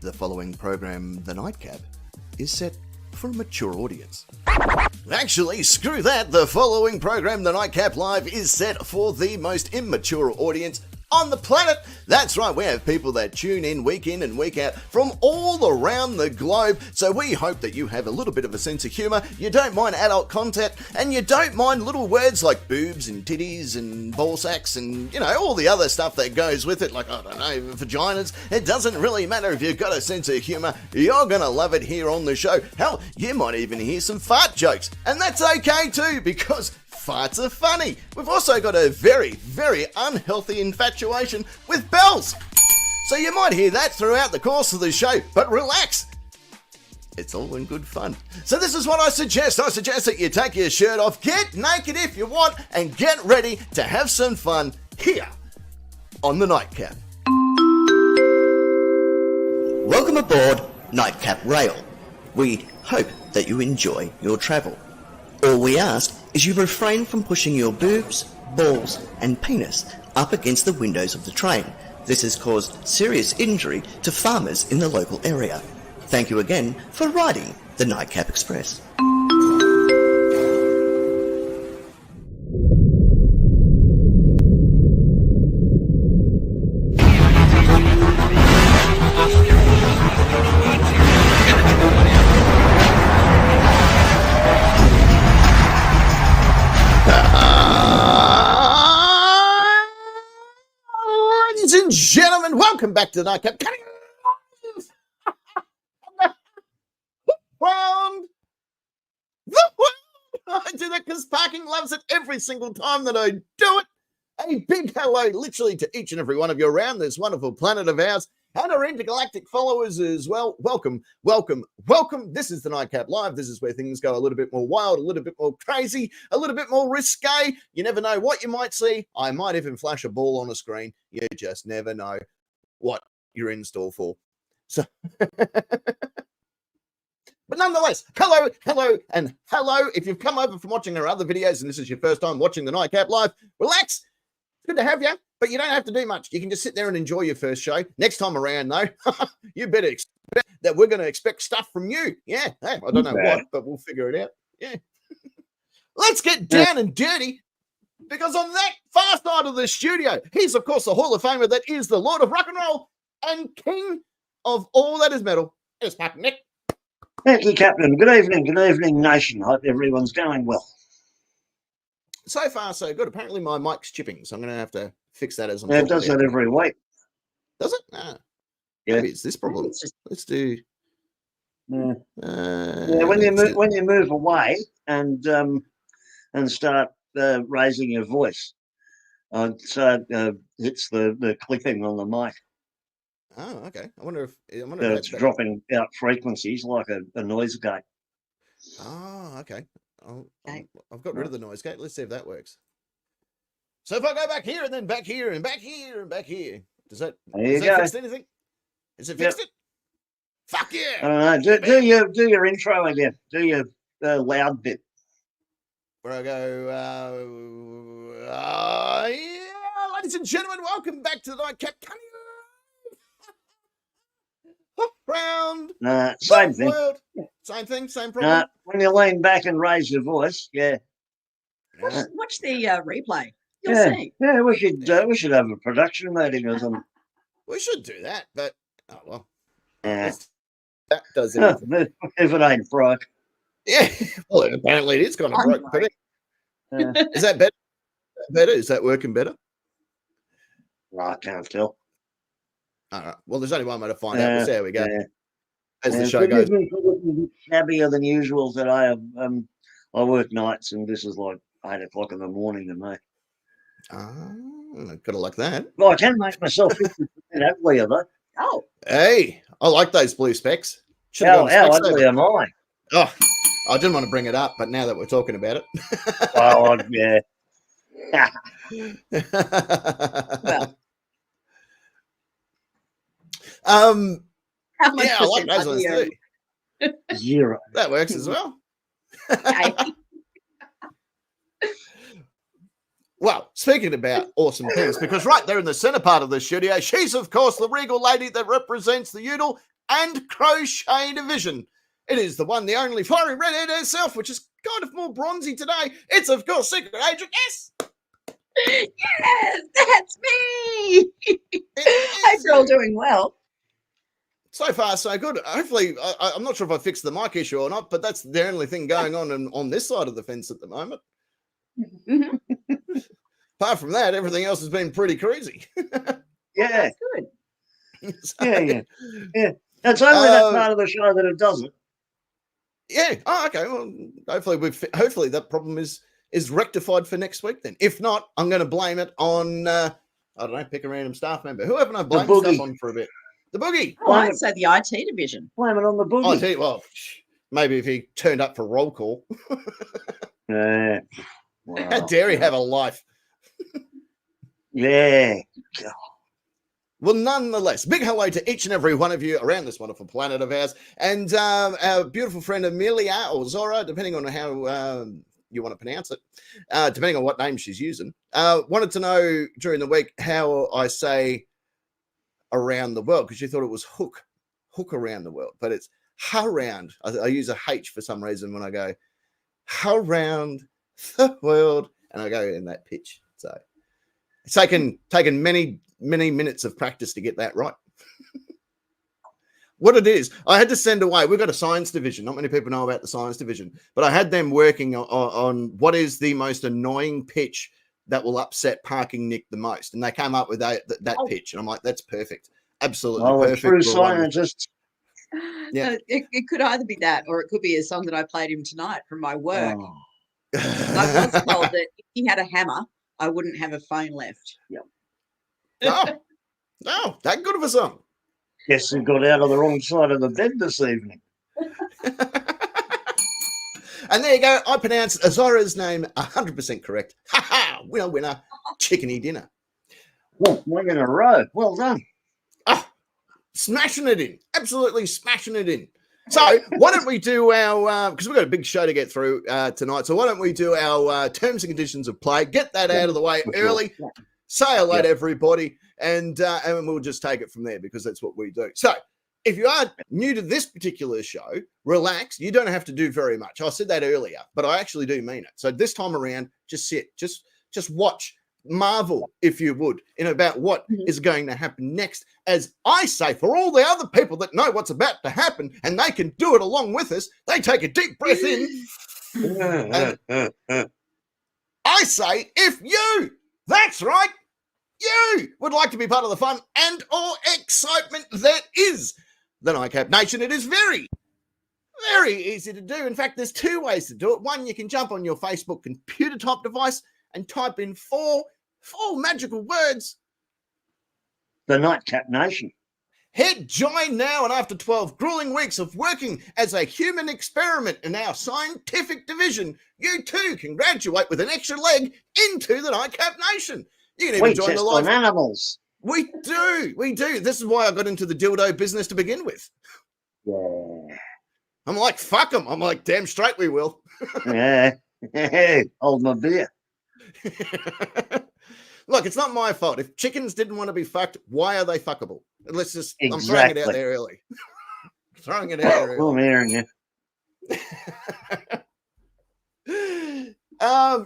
The following program, The Nightcap, is set for a mature audience. Actually, screw that. The following program, The Nightcap Live, is set for the most immature audience on the planet. That's right, we have people that tune in and week out from all around the globe. So we hope that you have a little bit of a sense of humour, you don't mind adult content, and you don't mind little words like boobs and titties and ball sacks and, you know, all the other stuff that goes with it, like, I don't know, vaginas. It doesn't really matter if you've got a sense of humour, you're gonna love it here on the show. Hell, you might even hear some fart jokes, and that's okay too, because farts are funny. We've also got a very, very unhealthy infatuation with bells. So you might hear that throughout the course of the show, but relax. It's all in good fun. So this is what I suggest. I suggest that you take your shirt off, get naked if you want, and get ready to have some fun here on the Nightcap. Welcome aboard Nightcap Rail. We hope that you enjoy your travel. All we ask is you refrain from pushing your boobs, balls and penis up against the windows of the train. This has caused serious injury to farmers in the local area. Thank you again for riding the Nightcap Express. Ladies and gentlemen, welcome back to the Nightcap. Round the world. I do that because parking loves it every single time that I do it. A big hello literally to each and every one of you around this wonderful planet of ours and our intergalactic followers as well. Welcome, welcome, welcome. This is the Nightcap Live. This is where things go a little bit more wild, a little bit more crazy, a little bit more risque. You never know what you might see. I might even flash a ball on a screen. You just never know what you're in store for. So... But nonetheless, hello, hello, and hello. If you've come over from watching our other videos and this is your first time watching the Nightcap Live, relax. It's good to have you, but you don't have to do much. You can just sit there and enjoy your first show. Next time around, though, you better expect that we're going to expect stuff from you. Yeah, hey, I don't know what, but we'll figure it out. Yeah. Let's get down and dirty, because on that far side of the studio, he's, of course, the Hall of Famer that is the Lord of Rock and Roll and King of all that is metal. It's Pat Nick. Thank you, Captain. Good evening, nation. Hope everyone's going well. So far, so good. Apparently, my mic's chipping, so I'm going to have to fix that as I'm talking. It does that every week. Does it? Yeah. Maybe it's this problem. Let's do. Yeah. When you move away and start raising your voice, so hits the clipping on the mic. Oh, okay. I wonder if it's dropping out frequencies like a noise gate. Oh, okay. I've got rid of the noise gate. Let's see if that works. So if I go back here and then back here and back here and back here, does that fix anything? Is it fixed it? Fuck yeah! I don't know. Do your intro again. Do your loud bit. Where I go. Yeah, ladies and gentlemen, welcome back to the Nightcap. Round. Same thing. World. Same thing, same problem. When you lean back and raise your voice, yeah. Watch the replay. You'll see. Yeah, we should have a production meeting or something. We should do that, but oh well. Yeah. That does it. If it ain't broke. Yeah. Well, apparently it is kind of broke. Is that better? Is that working better? Well, I can't tell. All right. Well, there's only one way to find out. We'll see how we go. As the show goes. Me shabbier than usual today. I work nights, and this is like 8 o'clock in the morning to me. Gotta like that. Well, I can make myself 50% uglier though. Oh. Hey, I like those blue specs. How ugly am I? Oh, I didn't want to bring it up, but now that we're talking about it. Oh, yeah. Well. How much I like those ones too. 0. That works as well. Well, speaking about awesome things, because right there in the center part of the studio, she's, of course, the regal lady that represents the Udall and Crochet Division. It is the one, the only fiery redhead herself, which is kind of more bronzy today. It's, of course, Secret Agent S. Yes, that's me. Hope you're all doing well. So far, so good. Hopefully, I'm not sure if I fixed the mic issue or not, but that's the only thing going on this side of the fence at the moment. Mhm. Apart from that, everything else has been pretty crazy. Yeah, That's good. So, yeah. It's only that part of the show that it doesn't. Yeah. Oh, okay. Well, hopefully that problem is rectified for next week. Then, if not, I'm going to blame it on I don't know, pick a random staff member. Who haven't I blamed stuff on for a bit? The boogie. Oh, I'd say the IT division. Blame it on the I boogie. tell you, well, maybe if he turned up for roll call. Yeah. How dare he have a life? Yeah. Well, nonetheless, big hello to each and every one of you around this wonderful planet of ours, and our beautiful friend Amelia, or Zora, depending on how you want to pronounce it, depending on what name she's using, wanted to know during the week how I say around the world, because she thought it was hook around the world, but it's around. I use a H for some reason when I go around the world, and I go in that pitch. So it's taken many minutes of practice to get that right. What it is, I had to send away. We've got a science division. Not many people know about the science division, but I had them working on what is the most annoying pitch that will upset Parking Nick the most, and they came up with that pitch, and I'm like, that's perfect, absolutely perfect. True scientists. Yeah. It could either be that, or it could be a song that I played him tonight from my work. Oh. I was told that if he had a hammer, I wouldn't have a phone left. No, that good of a song. Guess he got out of the wrong side of the bed this evening. And there you go. I pronounced Zora's name 100% correct. Ha ha! Winner, chickeny dinner. Well, one in a row. Well done. Oh, smashing it in. Absolutely smashing it in. So why don't we do our, because we've got a big show to get through tonight, so why don't we do our terms and conditions of play, get that out of the way early, say hello to everybody, and we'll just take it from there, because that's what we do. So if you are new to this particular show, relax. You don't have to do very much. I said that earlier, but I actually do mean it. So this time around, just sit, just watch, marvel, if you would, in about what is going to happen next. As I say, for all the other people that know what's about to happen and they can do it along with us, they take a deep breath in. And I say, if you, that's right, you would like to be part of the fun and or excitement that is the Nightcap Nation, it is very, very easy to do. In fact, there's two ways to do it. One, you can jump on your Facebook computer type device and type in four magical words. The Nightcap Nation. Hit join now, and after 12 grueling weeks of working as a human experiment in our scientific division, you too can graduate with an extra leg into the Nightcap Nation. You can even join the live. On animals. We do. This is why I got into the dildo business to begin with. Yeah. I'm like, fuck them. I'm like, damn straight we will. Yeah. Hold my beer. Look, it's not my fault. If chickens didn't want to be fucked, why are they fuckable? Let's just, exactly. I'm throwing it out there early. Throwing it out there early. I'm hearing you.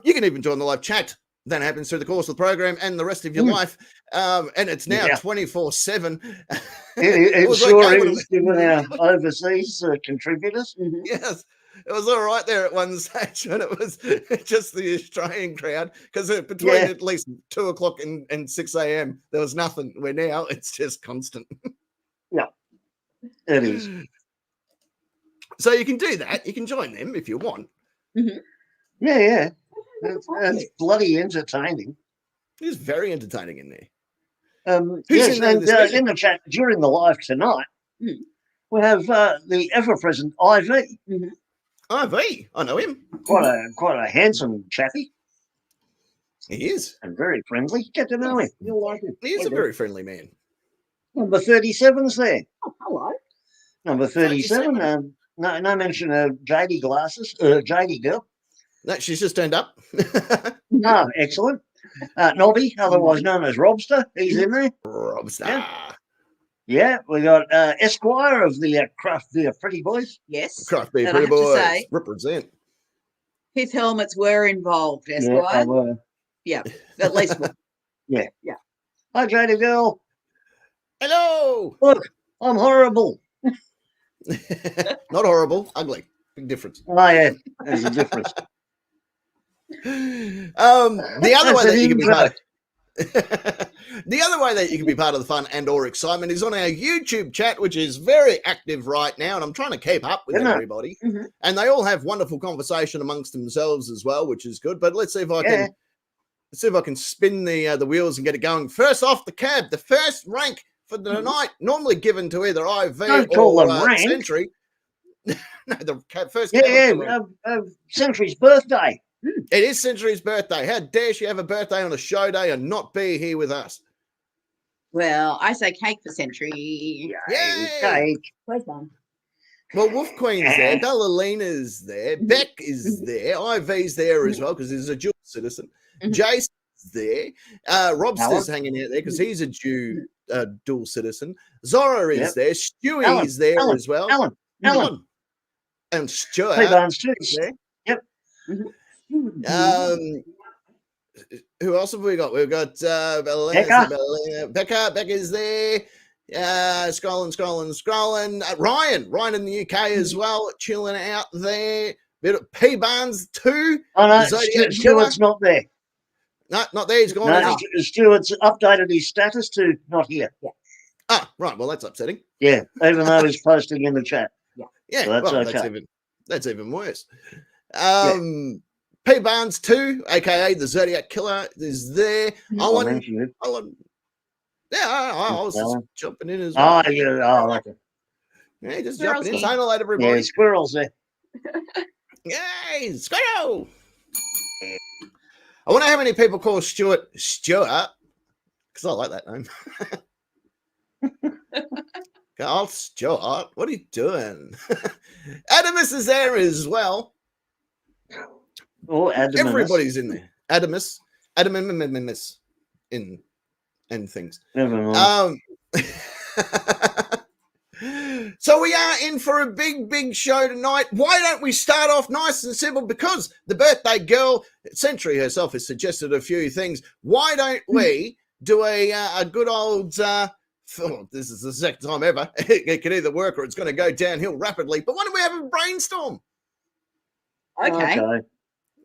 You can even join the live chat. That happens through the course of the program and the rest of your life. And it's now 24/7. It sure is, given our overseas contributors. Yes. It was all right there at one stage when it was just the Australian crowd, because between at least 2 o'clock and 6 a.m. there was nothing. Where now it's just constant. Yeah, it is. So you can do that. You can join them if you want. Yeah. It's bloody entertaining. It's very entertaining in there. Yes, and in the chat during the live tonight, we have the ever-present Ivy. Ivy, I know him. Quite a handsome chappy. He is. And very friendly. Get to know him. You'll like him. He is a very friendly man. Number 37's there. Oh, hello. Number 37. No mention of JD glasses. JD girl. No, she's just turned up. Excellent. Nobby, otherwise known as Robster. He's in there. Robster. Yeah. Yeah, we got Esquire of the Craft Beer Pretty Boys. Yes. Craft beer, And I pretty have to boys. say, Represent. his helmets were involved, Yeah, Esquire. they were. Yeah, at least one. Yeah. Yeah. Hi, Jada girl. Hello. Look, I'm horrible. Not horrible, ugly. Big difference. Oh, yeah, there's a difference. The other way That's that an you can be part invert. the other way that you can be part of the fun and or excitement is on our YouTube chat, which is very active right now, and I'm trying to keep up with Isn't it? everybody. Mhm. And they all have wonderful conversation amongst themselves as well, which is good. But let's see if I Yeah. can spin the wheels and get it going. First off, the cab, the first rank for the night, normally given to either IV Don't call or them rank. Sentry. No, the first Yeah, cab of the rank. Century's birthday. It is Century's birthday. How dare she have a birthday on a show day and not be here with us? Well, I say cake for Century. Yay! Cake. Where's mine? Well, Wolf Queen's there, Ballerina's there, Beck is there, IV's there as well because he's a dual citizen. Mhm. Jason's there, Robster's hanging out there because he's a dual citizen. Zora is Yep. there, Stewie Alan, is there Alan, as well. Alan. And Stuart P-Barnes too. is there. Yep. Who else have we got? We've got Becca is there. Scrolling. Ryan in the UK as well, chilling out there. Bit of P Barnes too. Oh no, Zodiac Stuart's not there. No, not there. He's gone. No, Stuart's updated his status to not here. Yeah. Ah, right. Well, that's upsetting. Yeah, even though he's posting in the chat. Yeah, So that's well, okay. that's even worse. P Barnes too, aka the Zodiac Killer, is there. I'll mention you. Yeah, I was just Alan. jumping in as well. Oh, yeah. Oh, okay. Yeah, just Squirrels jumping in, game. saying hello to everybody. Yeah, squirrels there. Yay, squirrel! I wonder how many people call Stuart because I like that name. Oh, Stuart, what are you doing? Adamus is there as well. Oh, Adamus. Everybody's in there. Adamus in things. Never mind. So we are in for a big show tonight. Why don't we start off nice and simple? Because the birthday girl, Century herself, has suggested a few things. Why don't we do a good old... this is the second time ever. It could either work or it's going to go downhill rapidly. But why don't we have a brainstorm? Okay.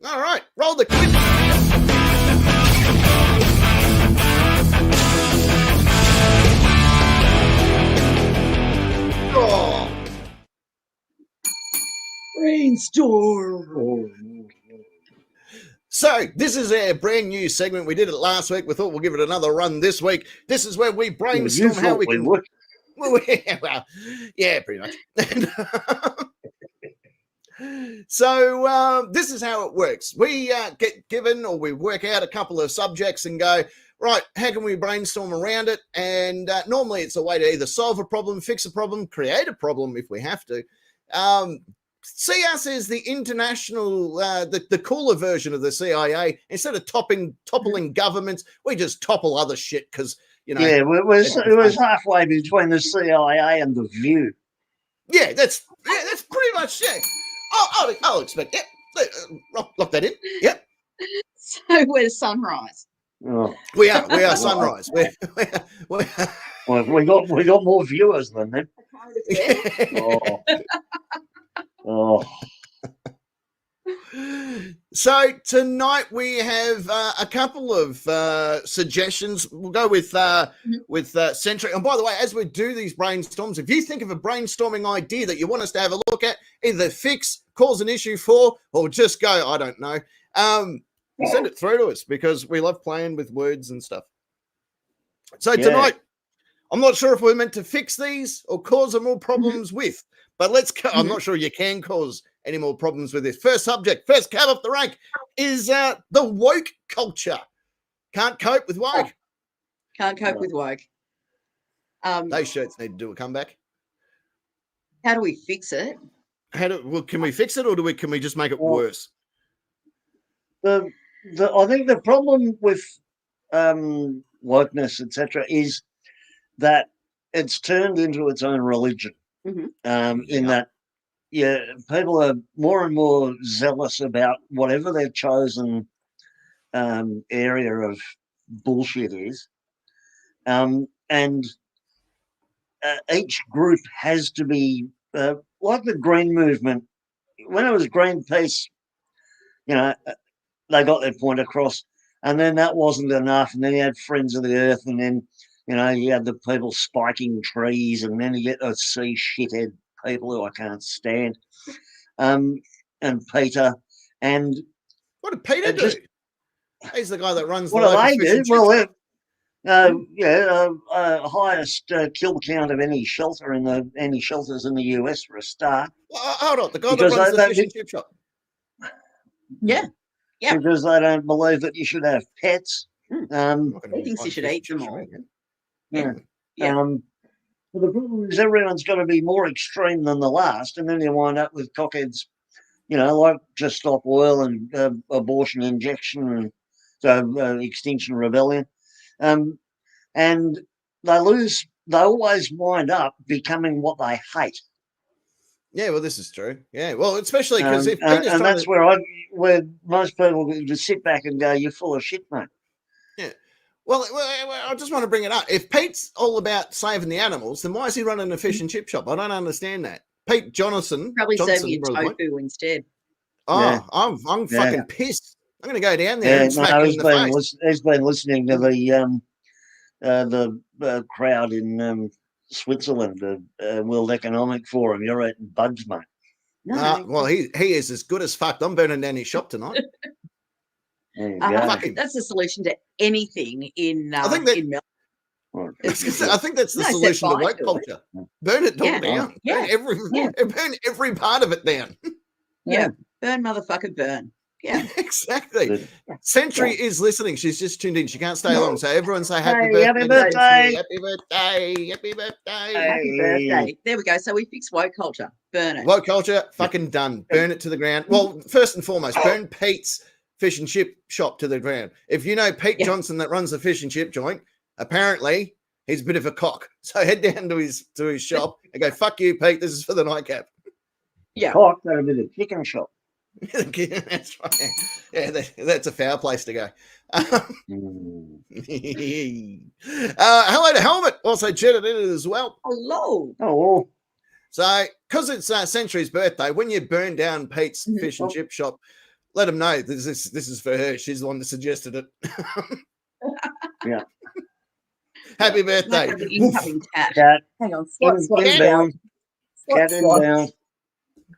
All right, roll the clip. Oh. Brainstorm. So this is a brand new segment. We did it last week. We thought we'll give it another run this week. This is where we brainstorm how we can. Well, yeah, pretty much. So this is how it works. We get given or we work out a couple of subjects and go, right, how can we brainstorm around it? And normally it's a way to either solve a problem, fix a problem, create a problem if we have to. See us as the international, the cooler version of the CIA. Instead of toppling governments, we just topple other shit because, you know. Yeah, it was halfway between the CIA and the View. Yeah, that's pretty much it. I'll expect it. Lock that in. Yep. So where's Sunrise? Oh. We are Sunrise. We got more viewers than them. Oh. So tonight we have a couple of suggestions. We'll go with Centric. And by the way, as we do these brainstorms, if you think of a brainstorming idea that you want us to have a look at, either fix, cause an issue for, or just go, I don't know, send it through to us because we love playing with words and stuff. So tonight, I'm not sure if we're meant to fix these or cause them more problems with, but let's go. I'm not sure you can cause any more problems with this. First subject, first cab off the rank is the woke culture. Can't cope with woke. Can't cope with woke. Those shirts need to do a comeback. How do we fix it? Can we fix it or can we just make it worse? I think the problem with wokeness, etc., is that it's turned into its own religion. Mhm. In that, people are more and more zealous about whatever their chosen area of bullshit is, and each group has to be like the Green Movement. When it was Greenpeace, they got their point across, and then that wasn't enough, and then you had Friends of the Earth, and then you had the people spiking trees, and then you get those sea shithead people who I can't stand, and Peter, and What did Peter do? He's the guy that runs the what do local they fish do? and chip Well, shop. highest kill count of any shelters in the US for a start. Well, hold on, the guy Because that runs the they- fish and chip shop. Yeah. Because they don't believe that you should have pets. He thinks you should eat them all. Yeah. Yeah. But the problem is everyone's got to be more extreme than the last, and then you wind up with cockheads, like Just Stop Oil and abortion injection and Extinction Rebellion. And they always wind up becoming what they hate. Yeah, well, this is true. Yeah, well, especially because if and Peter's that's where most people just sit back and go, "You're full of shit, mate." Yeah. Well, I just want to bring it up. If Pete's all about saving the animals, then why is he running a fish and chip shop? I don't understand that. Pete Johnson. Probably Johnson, serving you tofu instead. Oh, Yeah. I'm fucking pissed. I'm going to go down there and smack him in the face. He's been listening to the crowd in Switzerland, the World Economic Forum. You're eating bugs, mate. No. Well, he is as good as fucked. I'm burning down his shop tonight. Fuck him. That's the solution to anything in I think that, in Melbourne. I think that's the solution to woke culture. Burn it all down. Yeah. Burn every part of it down. Yeah. Burn, motherfucker, burn. Yeah. Exactly. Century is listening. She's just tuned in. She can't stay long. So everyone say happy birthday. Happy birthday. Happy birthday. Happy birthday. There we go. So we fixed woke culture. Burn it. Woke culture, fucking done. Burn it to the ground. Well, first and foremost, burn Pete's fish and chip shop to the ground. If you know Pete Johnson that runs the fish and chip joint, apparently he's a bit of a cock. So head down to his shop and go, "Fuck you, Pete. This is for the nightcap." Yeah. Cock, that'll be the chicken shop. That's right. Yeah, that's a foul place to go. Hello to Helmet, also jetted in as well. Hello. Oh. So, because it's Century's birthday, when you burn down Pete's fish and chip shop, let him know this is for her. She's the one that suggested it. Yeah. Happy birthday. Incoming cat. Hang on. Inbound. Cat inbound.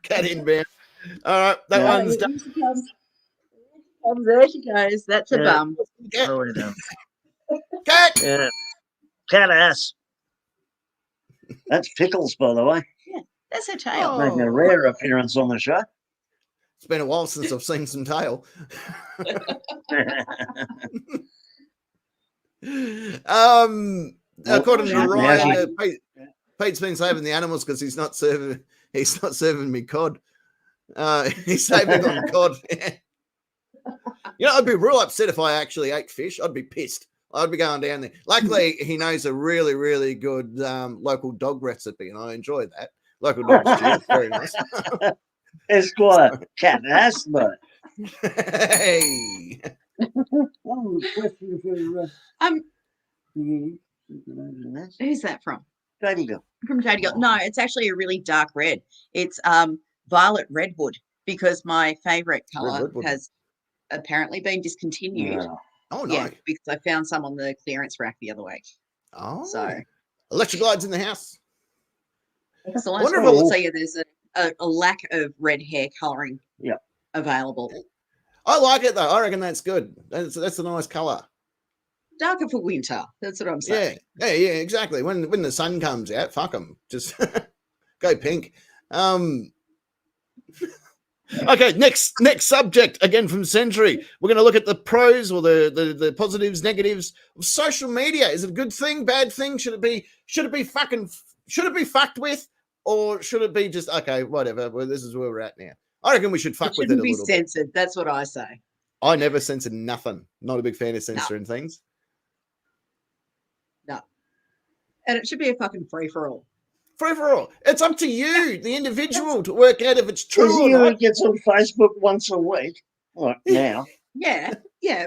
Cat inbound. All right, that one's done. There she goes. That's a bum. Cat. Yeah. Cat ass. That's Pickles, by the way. Yeah, that's her tail. Making a rare appearance on the show. It's been a while since I've seen some tail. According to Ryan, Pete's been saving the animals because he's not serving me cod. He's saving on cod. I'd be real upset if I actually ate fish. I'd be pissed. I'd be going down there. Luckily, he knows a really, really good local dog recipe, and I enjoy that. Local dog stew, very nice. Esquire, cat ass, but. Hey. Question for who's that from? JD Girl. From JD Girl. No, it's actually a really dark red. It's violet redwood because my favorite color has apparently been discontinued. Oh no! Yeah, because I found some on the clearance rack the other week. Oh, so electric lights in the house. Excellent. Also, yeah, there's a lack of red hair coloring. Yeah, available. I like it though. I reckon that's good. That's a nice color. Darker for winter. That's what I'm saying. Yeah, exactly. When the sun comes out, fuck them. Just go pink. Okay, next subject again from Century. We're going to look at the pros or the positives, negatives of social media. Is it a good thing, bad thing? Should it be fucked with, or should it be just okay, whatever? Well, this is where we're at now. I reckon we should fuck with it a little bit. Shouldn't be censored. That's what I say. I never censored nothing. Not a big fan of censoring things. No. And it should be a fucking free-for-all. Free for all. It's up to you, the individual, to work out if it's true or not. It gets on Facebook once a week, like now. Yeah,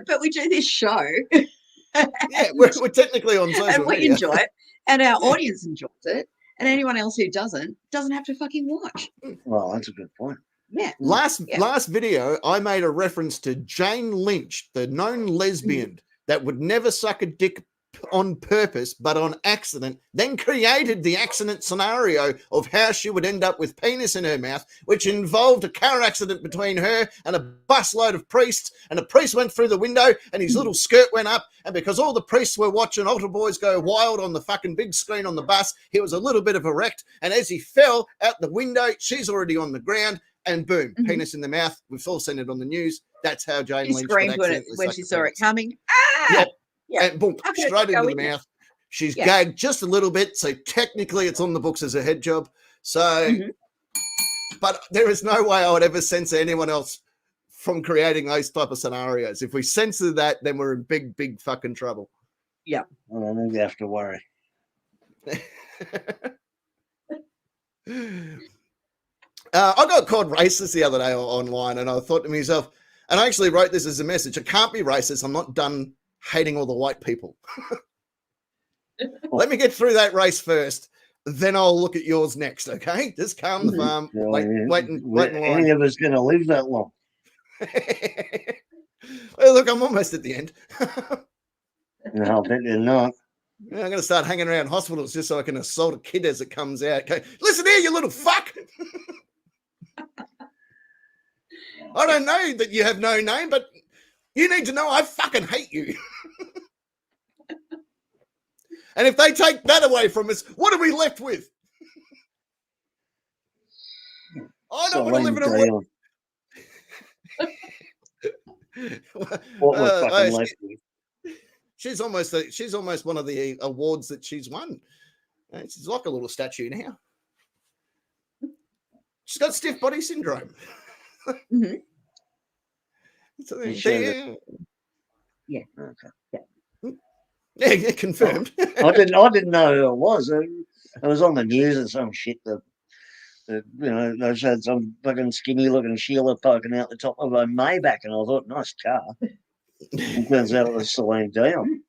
but we do this show. Yeah, we're technically on social and we media. enjoy it, and our audience enjoys it, and anyone else who doesn't have to fucking watch. Well, that's a good point. Yeah. Last video, I made a reference to Jane Lynch, the known lesbian that would never suck a dick on purpose, but on accident, then created the accident scenario of how she would end up with penis in her mouth, which involved a car accident between her and a busload of priests, and a priest went through the window and his little skirt went up, and because all the priests were watching Altar Boys Go Wild on the fucking big screen on the bus, he was a little bit of erect, and as he fell out the window, she's already on the ground, and boom, penis in the mouth. We've all seen it on the news. That's how Jane Lynch screamed when she saw it coming. Ah! Yep. Yeah, and boom, straight into the mouth. She's gagged just a little bit, so technically it's on the books as a head job. So, but there is no way I would ever censor anyone else from creating those type of scenarios. If we censor that, then we're in big, big fucking trouble. Yeah. Well, then you have to worry. I got called racist the other day online, and I thought to myself, and I actually wrote this as a message, I can't be racist. I'm not done hating all the white people. Let me get through that race first, then I'll look at yours next, okay? Just calm the farm. Wait in line. Any of us going to live that long? Well, look, I'm almost at the end. No, I'll bet you're not. I'm going to start hanging around hospitals just so I can assault a kid as it comes out. Okay, listen here, you little fuck. I don't know that you have no name, but you need to know I fucking hate you. And if they take that away from us, what are we left with? I don't want to live in a world. What we're fucking left with. She's almost one of the awards that she's won. She's like a little statue now. She's got stiff body syndrome. So yeah. Okay. Yeah, confirmed. I didn't know who it was. It was on the news and some shit that they had some fucking skinny looking Sheila poking out the top of a Maybach, and I thought, nice car. It turns out it was Celine Dion.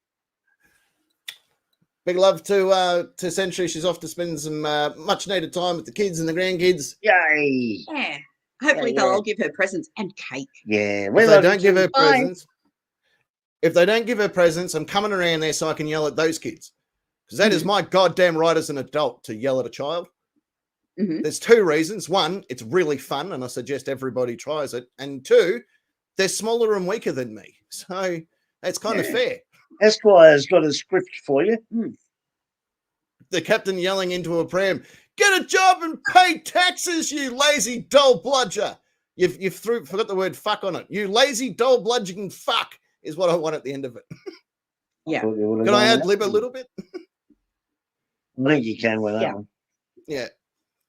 Big love to Century. She's off to spend some much needed time with the kids and the grandkids. Yay! Yeah. Hopefully they'll all give her presents and cake. Yeah. If they don't give her presents, I'm coming around there so I can yell at those kids. Because that is my goddamn right as an adult to yell at a child. There's two reasons. One, it's really fun, and I suggest everybody tries it. And two, they're smaller and weaker than me. So that's kind of fair. Esquire's got a script for you. The captain yelling into a pram, get a job and pay taxes, you lazy doll bludger. You've forgot the word fuck on it. You lazy doll bludging fuck is what I want at the end of it. Yeah. Can I ad-lib a little bit? I think you can with that one. Yeah.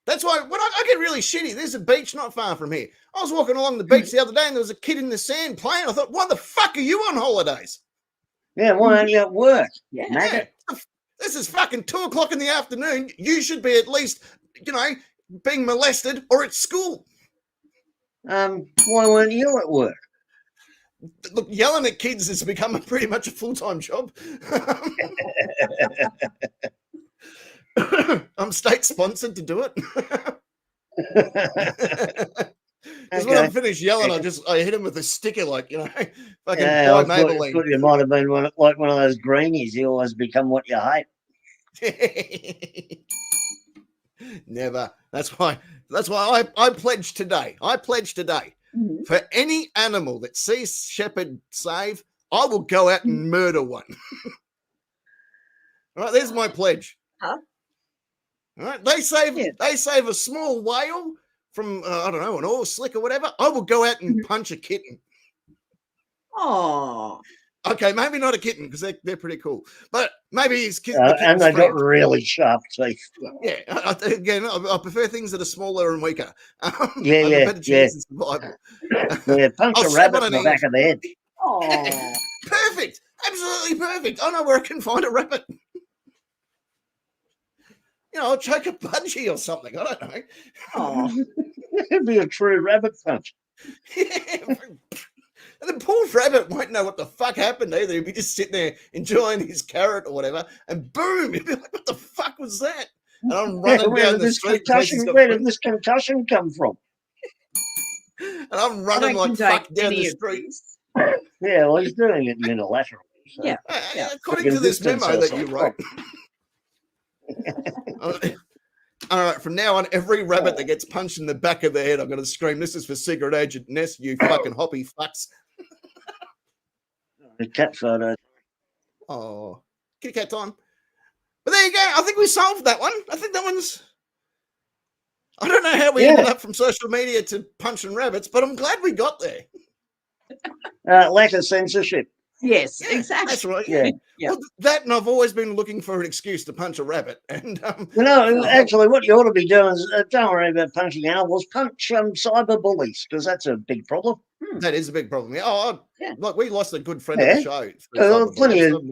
That's why when I get really shitty, there's a beach not far from here. I was walking along the beach the other day and there was a kid in the sand playing. I thought, why the fuck are you on holidays? Yeah, why aren't you at work? Yeah. This is fucking 2:00 in the afternoon. You should be at least, being molested or at school. Why weren't you at work? Look, yelling at kids has become pretty much a full-time job. I'm state-sponsored to do it. Because when I finish yelling, I hit him with a sticker, fucking I thought you might have been one of those greenies. You always become what you hate. Never. That's why I pledge today. For any animal that sees shepherd save, I will go out and murder one. All right, there's my pledge. Huh? All right, they save a small whale from I don't know, an oil slick or whatever. I will go out and punch a kitten. Oh. Okay, maybe not a kitten because they're pretty cool, but maybe his kitten. And they've got really sharp teeth. Yeah, I prefer things that are smaller and weaker. Yeah. Survival. Yeah, punch a rabbit in the back of the head. Oh, perfect, absolutely perfect. I know where I can find a rabbit. I'll choke a budgie or something. I don't know. Oh, It'd be a true rabbit punch. Yeah. And the poor rabbit won't know what the fuck happened either. He'd be just sitting there enjoying his carrot or whatever, and boom, he'd be like, what the fuck was that? And I'm running down the street. Where did this concussion come from? And I'm running like fuck down the street. Yeah, well, he's doing it unilaterally. So. Yeah. According to this memo that you wrote. All right, from now on, every rabbit that gets punched in the back of the head, I'm going to scream, this is for Secret Agent Ness, you fucking hoppy fucks. The cat photo. Oh, kitty cat time. But there you go. I think we solved that one. I think that one's... I don't know how we ended up from social media to punching rabbits, but I'm glad we got there. Lack of censorship. Yes, exactly. That's right. Yeah. Well, that, and I've always been looking for an excuse to punch a rabbit. And actually, what you ought to be doing is don't worry about punching animals. Punch cyber bullies, because that's a big problem. That is a big problem. Like we lost a good friend of the show. Plenty of.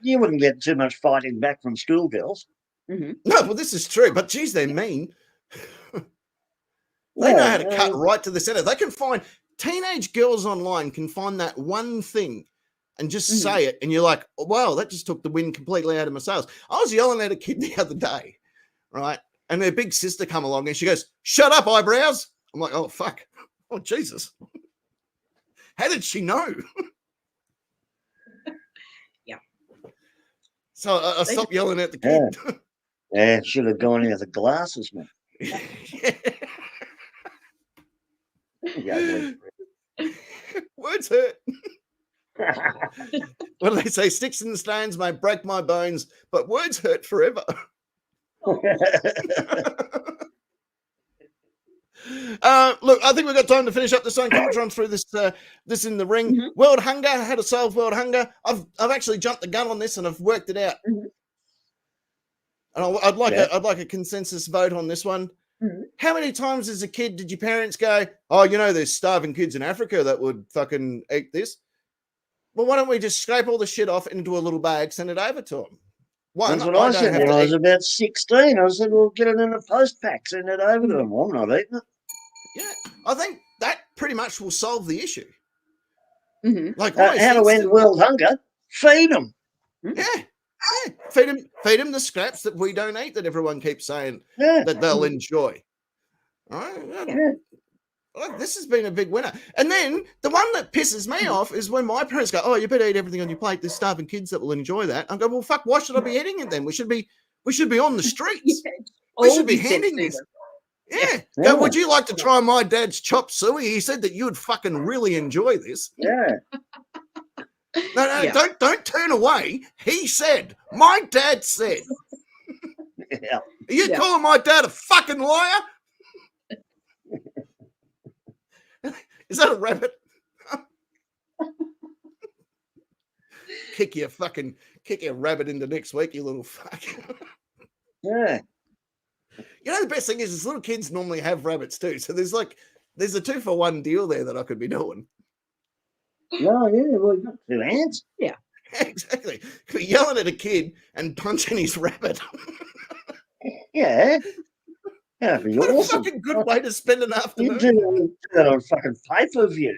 You wouldn't get too much fighting back from schoolgirls. Mm-hmm. No, well, this is true. But geez, they're mean. They know how to cut right to the center. They can find. Teenage girls online can find that one thing and just say it, and you're like, wow, that just took the wind completely out of my sails. I was yelling at a kid the other day, right? And their big sister come along and she goes, shut up, eyebrows. I'm like, oh, fuck. Oh, Jesus. How did she know? Yeah. So I stopped yelling at the kid. Yeah, should have gone in with the glasses, man. Words hurt. What do they say? Sticks and stones may break my bones, but words hurt forever. Look, I think we've got time to finish up the song. Come on through this in the ring. Mm-hmm. World hunger, how to solve world hunger. I've actually jumped the gun on this and I've worked it out. Mm-hmm. And I'd like a consensus vote on this one. Mm-hmm. How many times as a kid did your parents go, oh, there's starving kids in Africa that would fucking eat this? Well, why don't we just scrape all the shit off into a little bag, send it over to them? That's what I said when I was about 16. I said, well, get it in a post pack, send it over to them. I'm not eating it. Yeah, I think that pretty much will solve the issue. Mm-hmm. Like how to end world hunger? Feed them. Yeah. Feed them the scraps that we don't eat that everyone keeps saying that they'll enjoy. All right? Yeah. Well, this has been a big winner. And then the one that pisses me off is when my parents go, oh, you better eat everything on your plate. There's starving kids that will enjoy that. I go, well, fuck, why should I be eating it then? We should be on the streets. We should be handing this. Yeah. Go, would you like to try my dad's chop suey? He said that you would fucking really enjoy this. Yeah. No, don't turn away. He said, my dad said. Yeah. Are you calling my dad a fucking liar? Is that a rabbit? Kick your rabbit into next week, you little fuck. Yeah. The best thing is little kids normally have rabbits too. So there's a 2-for-1 deal there that I could be doing. Oh, yeah, well, you got 2 hands. Yeah. Exactly. Could be yelling at a kid and punching his rabbit. Yeah. That'd be awesome. What a fucking good way to spend an afternoon. You do that on fucking pay-per-view.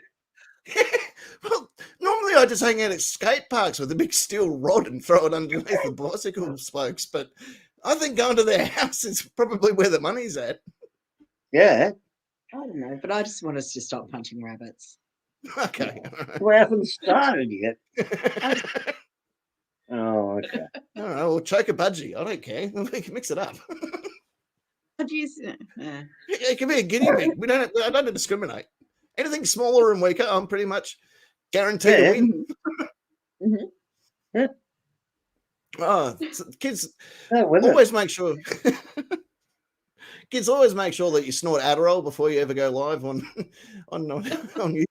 Well, normally I just hang out at skate parks with a big steel rod and throw it underneath the bicycle spokes, but I think going to their house is probably where the money's at. Yeah. I don't know, but I just want us to stop punching rabbits. Okay. We haven't started yet. Oh, okay. I don't know. We'll choke a budgie. I don't care. We can mix it up. It can be a guinea pig. I don't discriminate. Anything smaller and weaker, I'm pretty much guaranteed to win. Mm-hmm. Yeah. Oh, kids always make sure. Kids always make sure that you snort Adderall before you ever go live on YouTube.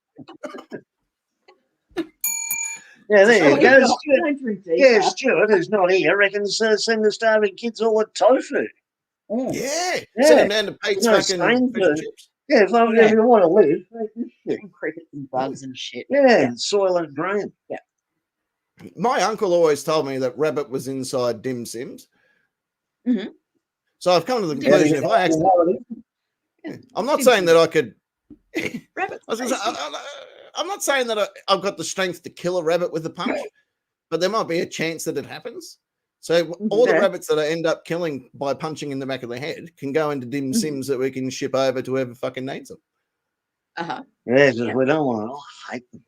Yeah, there you go. Stuart, who's not here, reckons send the starving kids all the tofu. Oh. Yeah. Send them down to Pete's fucking chips. Yeah, if you want to live. Crickets and bugs and shit. Yeah, Soylent Green. Yeah. My uncle always told me that rabbit was inside dim sims. Mm-hmm. So I've come to the conclusion if I actually, I'm not saying that I could. Rabbits. I'm not saying that I've got the strength to kill a rabbit with a punch, but there might be a chance that it happens. So all the rabbits that I end up killing by punching in the back of the head can go into dim sims that we can ship over to whoever fucking needs them. Yeah, because we don't want to. I hate them.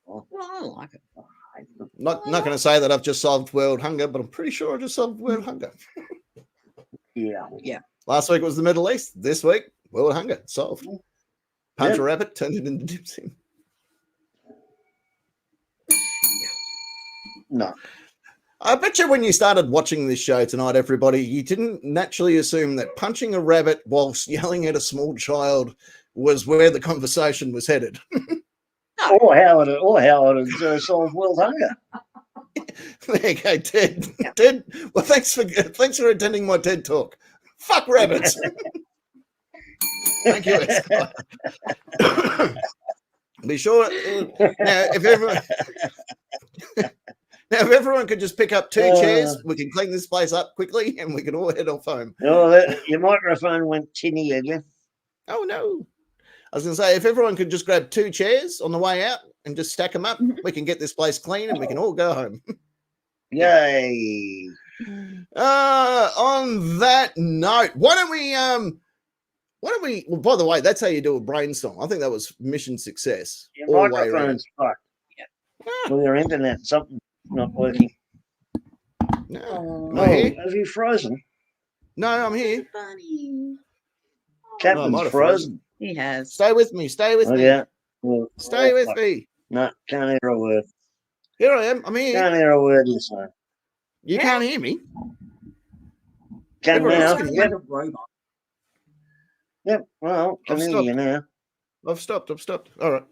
Well, I like it. Not going to say that I've just solved world hunger, but I'm pretty sure I just solved world hunger. Yeah. Last week was the Middle East. This week, world hunger solved. Punch a rabbit, turned it into dim sim. No. I bet you when you started watching this show tonight, everybody, you didn't naturally assume that punching a rabbit whilst yelling at a small child was where the conversation was headed. Or how it has solved world hunger. There you go, Ted. Ted, well, thanks for attending my TED talk. Fuck rabbits. Thank you. Be sure now if everyone could just pick up 2 chairs, we can clean this place up quickly and we can all head off home. Oh, your microphone went tinny again. Oh no. I was going to say, if everyone could just grab 2 chairs on the way out and just stack them up, we can get this place clean and we can all go home. Yay. On that note, why don't we, well, by the way, that's how you do a brainstorm. I think that was mission success. Your microphone's fucked. Well, your internet, something's not working. No. Have you frozen? No, I'm here. Funny. Captain's frozen. He has. Stay with me. Yeah. Well, Stay with me. No, can't hear a word. Here I am. I'm here. Can't hear a word you say. You can't hear me? Can now. Like a robot. Yep. Well, can hear you now. I've stopped. All right.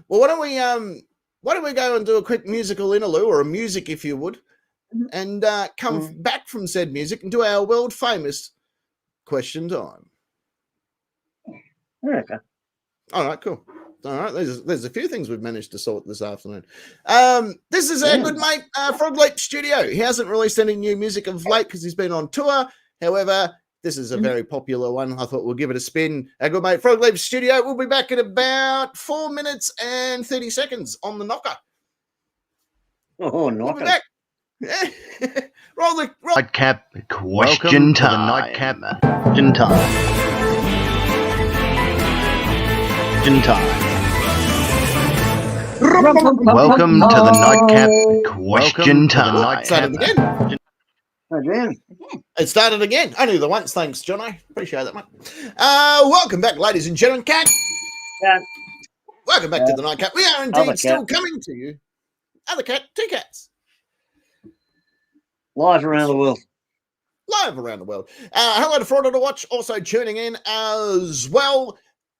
Well, why don't we go and do a quick musical interlude, or a music, if you would, and come back from said music and do our world famous question time. Okay. All right, cool. All right, there's a few things we've managed to sort this afternoon. This is our good mate, Frog Leap Studio. He hasn't released any new music of late because he's been on tour. However, this is a very popular one. I thought we'll give it a spin. Our good mate, Frog Leap Studio, will be back in about 4 minutes and 30 seconds on the knocker. Oh, knocker. Yeah. roll. Nightcap question time. Nightcap question time. Welcome to the Nightcap question time. Started again. Again. It started again. Only the once. Thanks, John. I appreciate that, mate. Welcome back, ladies and gentlemen. Cat. Welcome back to the Nightcap. We are indeed still coming to you. Other cat, 2 cats. Live around the world. Live around the world. Hello to Frauder to Watch, also tuning in as well.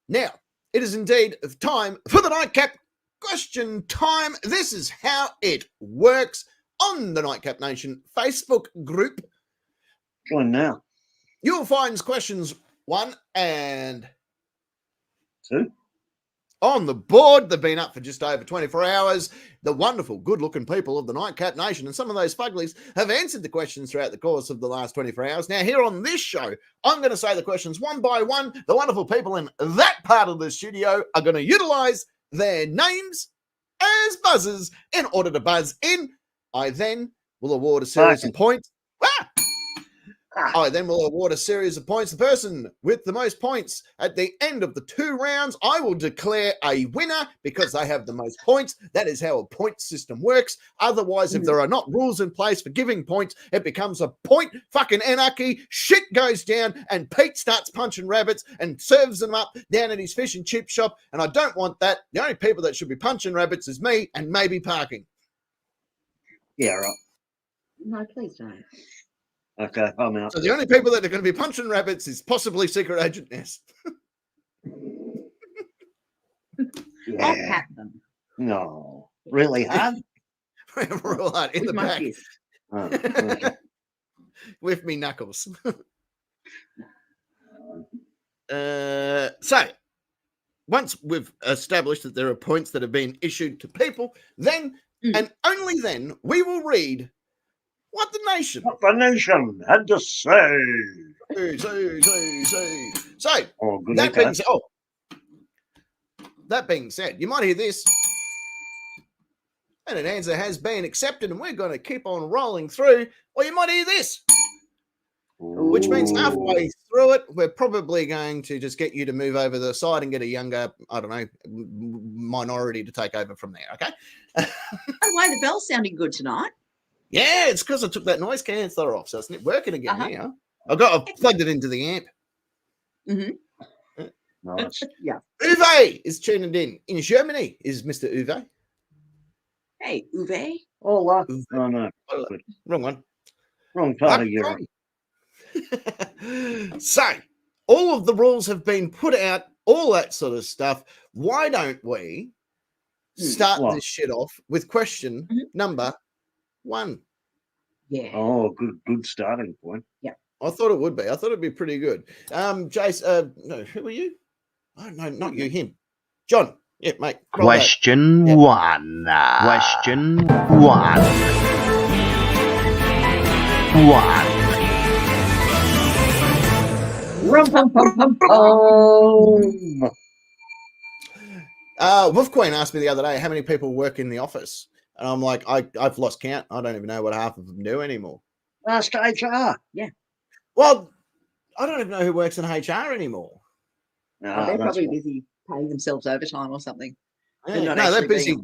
Now, it is indeed time for the Nightcap question time. This is how it works on the Nightcap Nation Facebook group. Join now. You'll find questions 1 and 2 on the board. They've been up for just over 24 hours. The wonderful, good-looking people of the Nightcap Nation and some of those fuglies have answered the questions throughout the course of the last 24 hours. Now, here on this show, I'm going to say the questions one by one. The wonderful people in that part of the studio are going to utilize their names as buzzers in order to buzz in. I then will award a series of points. I then will award a series of points. The person with the most points at the end of the 2 rounds, I will declare a winner because they have the most points. That is how a point system works. Otherwise, if there are not rules in place for giving points, it becomes a point fucking anarchy. Shit goes down and Pete starts punching rabbits and serves them up down at his fish and chip shop. And I don't want that. The only people that should be punching rabbits is me and maybe parking. Yeah, right. No, please don't. Okay, I'm out. So the only people that are going to be punching rabbits is possibly Secret Agent Ness. I'll pat them. No. Really hard? We're all out in With the my back. fist. Oh, okay. With me knuckles. So, once we've established that there are points that have been issued to people, then and only then we will read what the nation had to say. So, Oh, good that echo. being said, that being said, you might hear this. And an answer has been accepted, and we're going to keep on rolling through. Or you might hear this, which means halfway through it, we're probably going to just get you to move over the side and get a younger, I don't know, minority to take over from there, okay? By the way, the bell's sounding good tonight. Yeah, it's because I took that noise canceller off, so it's working again now. I've plugged it into the amp. Mm-hmm. Nice. Yeah. Uwe is tuning in Germany, is Mr. Uwe. Hey, Uwe. Oh, Uwe. oh no. Wrong one. Wrong part of Europe. So, all of the rules have been put out, all that sort of stuff. Why don't we start this shit off with question number 1? Yeah. Oh, good starting point. Yeah. I thought it would be. I thought it'd be pretty good. Jace, no, who are you? Oh, no, not you, him. John. Yeah, mate. Question 1. Question 1. 1. Wolf Queen asked me the other day how many people work in the office. And I'm like, I've lost count. I don't even know what half of them do anymore. Ask HR. Yeah. Well, I don't even know who works in HR anymore. No, they're probably busy paying themselves overtime or something. Yeah, they're busy.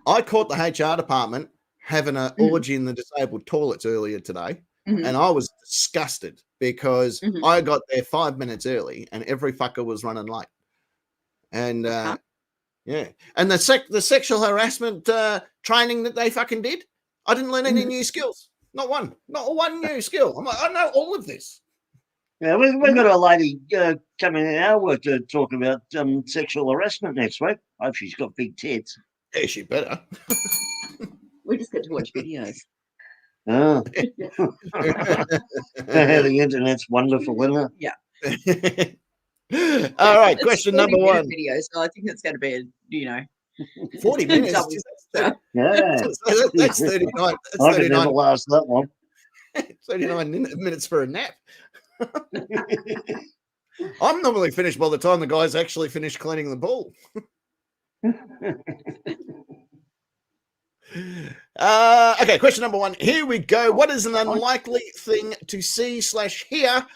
I caught the HR department having an orgy in the disabled toilets earlier today, and I was disgusted because I got there 5 minutes early and every fucker was running late. And yeah, and the sexual harassment training that they fucking did, I didn't learn any new skills. Not one new skill. I'm like, I know all of this. Yeah, we've got a lady coming in our work to talk about sexual harassment next week. Hope she's got big tits. Yeah, she better. We just get to watch videos. Oh. The internet's wonderful, isn't it? Yeah. All right, question number 1. Video, so I think it's going to be, 40 minutes. Yeah. That's 39. That's I could never last that long. 39 minutes for a nap. I'm normally finished by the time the guys actually finish cleaning the pool. Okay, question number 1. Here we go. What is an unlikely thing to see / hear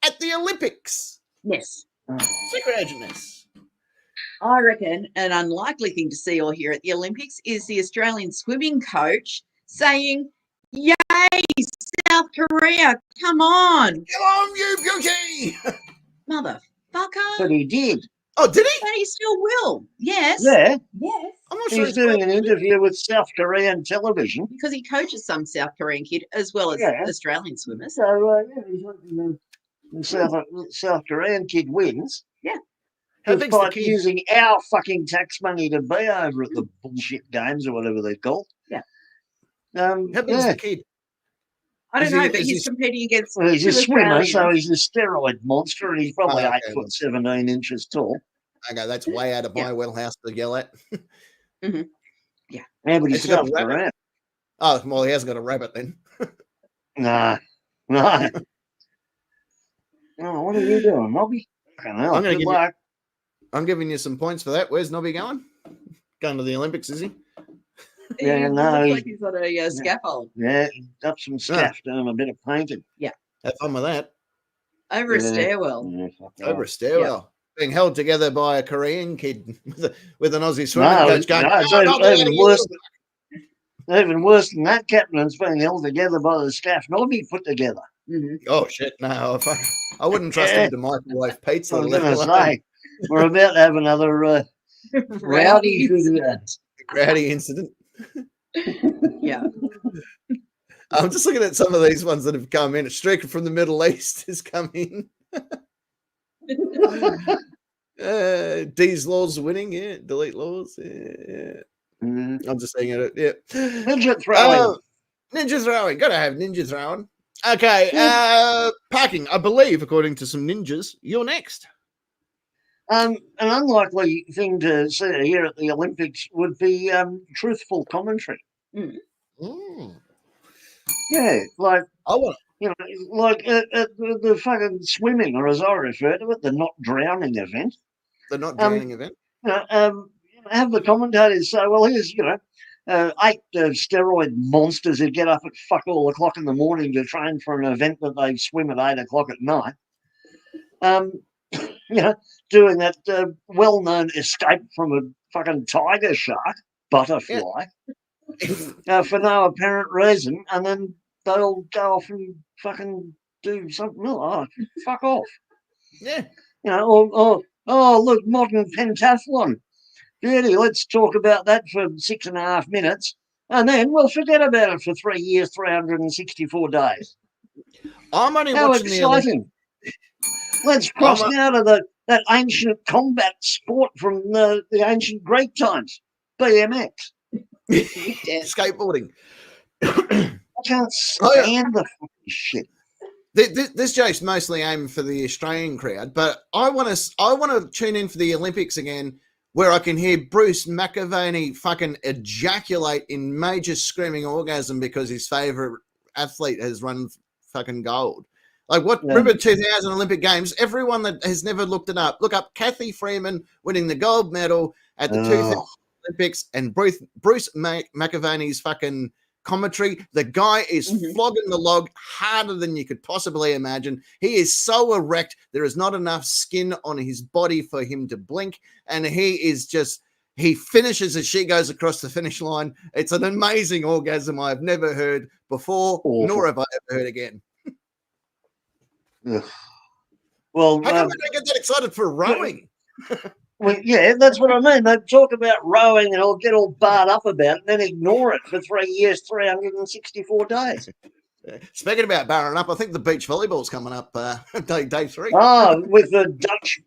at the Olympics? Yes. Secret agentness. I reckon an unlikely thing to see or hear at the Olympics is the Australian swimming coach saying, "Yay, South Korea, come on. Come on, you beauty." Motherfucker. But he did. Oh, did he? But he still will. Yes. Yeah. Yes. I'm not sure He's doing an interview with South Korean television. Because he coaches some South Korean kid as well as Australian swimmers. So, he's looking the South Korean kid wins. Yeah. How big's the kid? Using our fucking tax money to be over at the bullshit games or whatever they're called. Yeah. How big's the kid? I don't know, but he's competing against. Well, he's a swimmer, so he's a steroid monster, and he's probably 8 foot 17 inches tall. Okay, that's way out of my wheelhouse to yell at. Yeah. Yeah, but he's South Korean. Oh, well, he hasn't got a rabbit then. No. Oh, what are you doing, Nobby? I'm giving you some points for that. Where's Nobby going? Going to the Olympics, is he? Yeah, no. Looks like he's on a scaffold. Yeah, he's up some scaff doing a bit of painting. Yeah. Have fun with that. Over a stairwell. Yeah, Over a stairwell. Yeah. Being held together by a Korean kid with an Aussie swimming coach going, even worse than that, Captain's being held together by the scaff Nobby put together. Oh, shit. No, I wouldn't trust him to microwave pizza. We're about to have another rowdy incident. Yeah. I'm just looking at some of these ones that have come in. A streaker from the Middle East has come in. D's laws winning, delete laws, I'm just saying it, Ninja throwing. Ninja throwing, gotta have ninja throwing. Okay, parking, I believe, according to some ninjas, you're next. An unlikely thing to see here at the Olympics would be truthful commentary. Yeah, like I want You know, like the fucking swimming, or as I refer to it, the not drowning event. The not drowning event. Have the commentators say, well, here's, 8 steroid monsters who get up at fuck all o'clock in the morning to train for an event that they swim at 8 o'clock at night. Doing that well-known escape from a fucking tiger shark, butterfly, for no apparent reason, and then they'll go off and fucking do something else. Oh, fuck off. Yeah. Look, modern pentathlon. Beauty, let's talk about that for 6.5 minutes, and then we'll forget about it for 3 years, 364 days. I'm only How watching exciting. Let's cross out of that ancient combat sport from the ancient Greek times, BMX. Skateboarding. I can't stand the fucking shit. This joke's mostly aimed for the Australian crowd, but I want to tune in for the Olympics again, where I can hear Bruce McAvaney fucking ejaculate in major screaming orgasm because his favourite athlete has run fucking gold. Like what? Yeah. Remember 2000 Olympic Games? Everyone that has never looked it up, look up Kathy Freeman winning the gold medal at the 2000 Olympics, and Bruce McAvaney's fucking commentary. The guy is flogging the log harder than you could possibly imagine. He is so erect, there is not enough skin on his body for him to blink, and he finishes as she goes across the finish line. It's an amazing orgasm I've never heard before, nor have I ever heard again. Well, how come I don't get that excited for rowing? Well, yeah, that's what I mean. They talk about rowing and I'll get all barred up about it and then ignore it for 3 years, 364 days. Speaking about barring up, I think the beach volleyball's coming up day 3. Oh, with the Dutch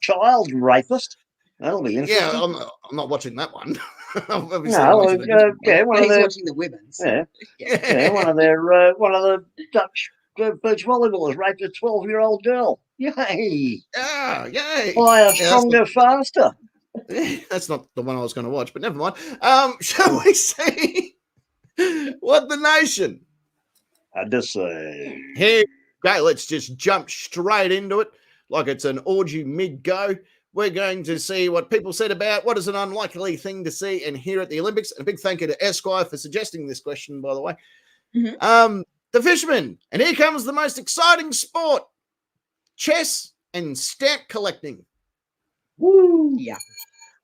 child rapist. That'll be interesting. Yeah, I'm not watching that one. One of their, watching the women's. Yeah, one of the Dutch beach volleyballers raped a 12-year-old girl. Yay! Yeah, yay! Higher, stronger, faster. That's not the one I was going to watch, but never mind. Shall we see what the nation had to say? Here we go. Let's just jump straight into it, like it's an orgy mid-go. We're going to see what people said about what is an unlikely thing to see and hear at the Olympics. And a big thank you to Esquire for suggesting this question, by the way. The fisherman, and here comes the most exciting sport. Chess and stamp collecting. Woo! Yeah.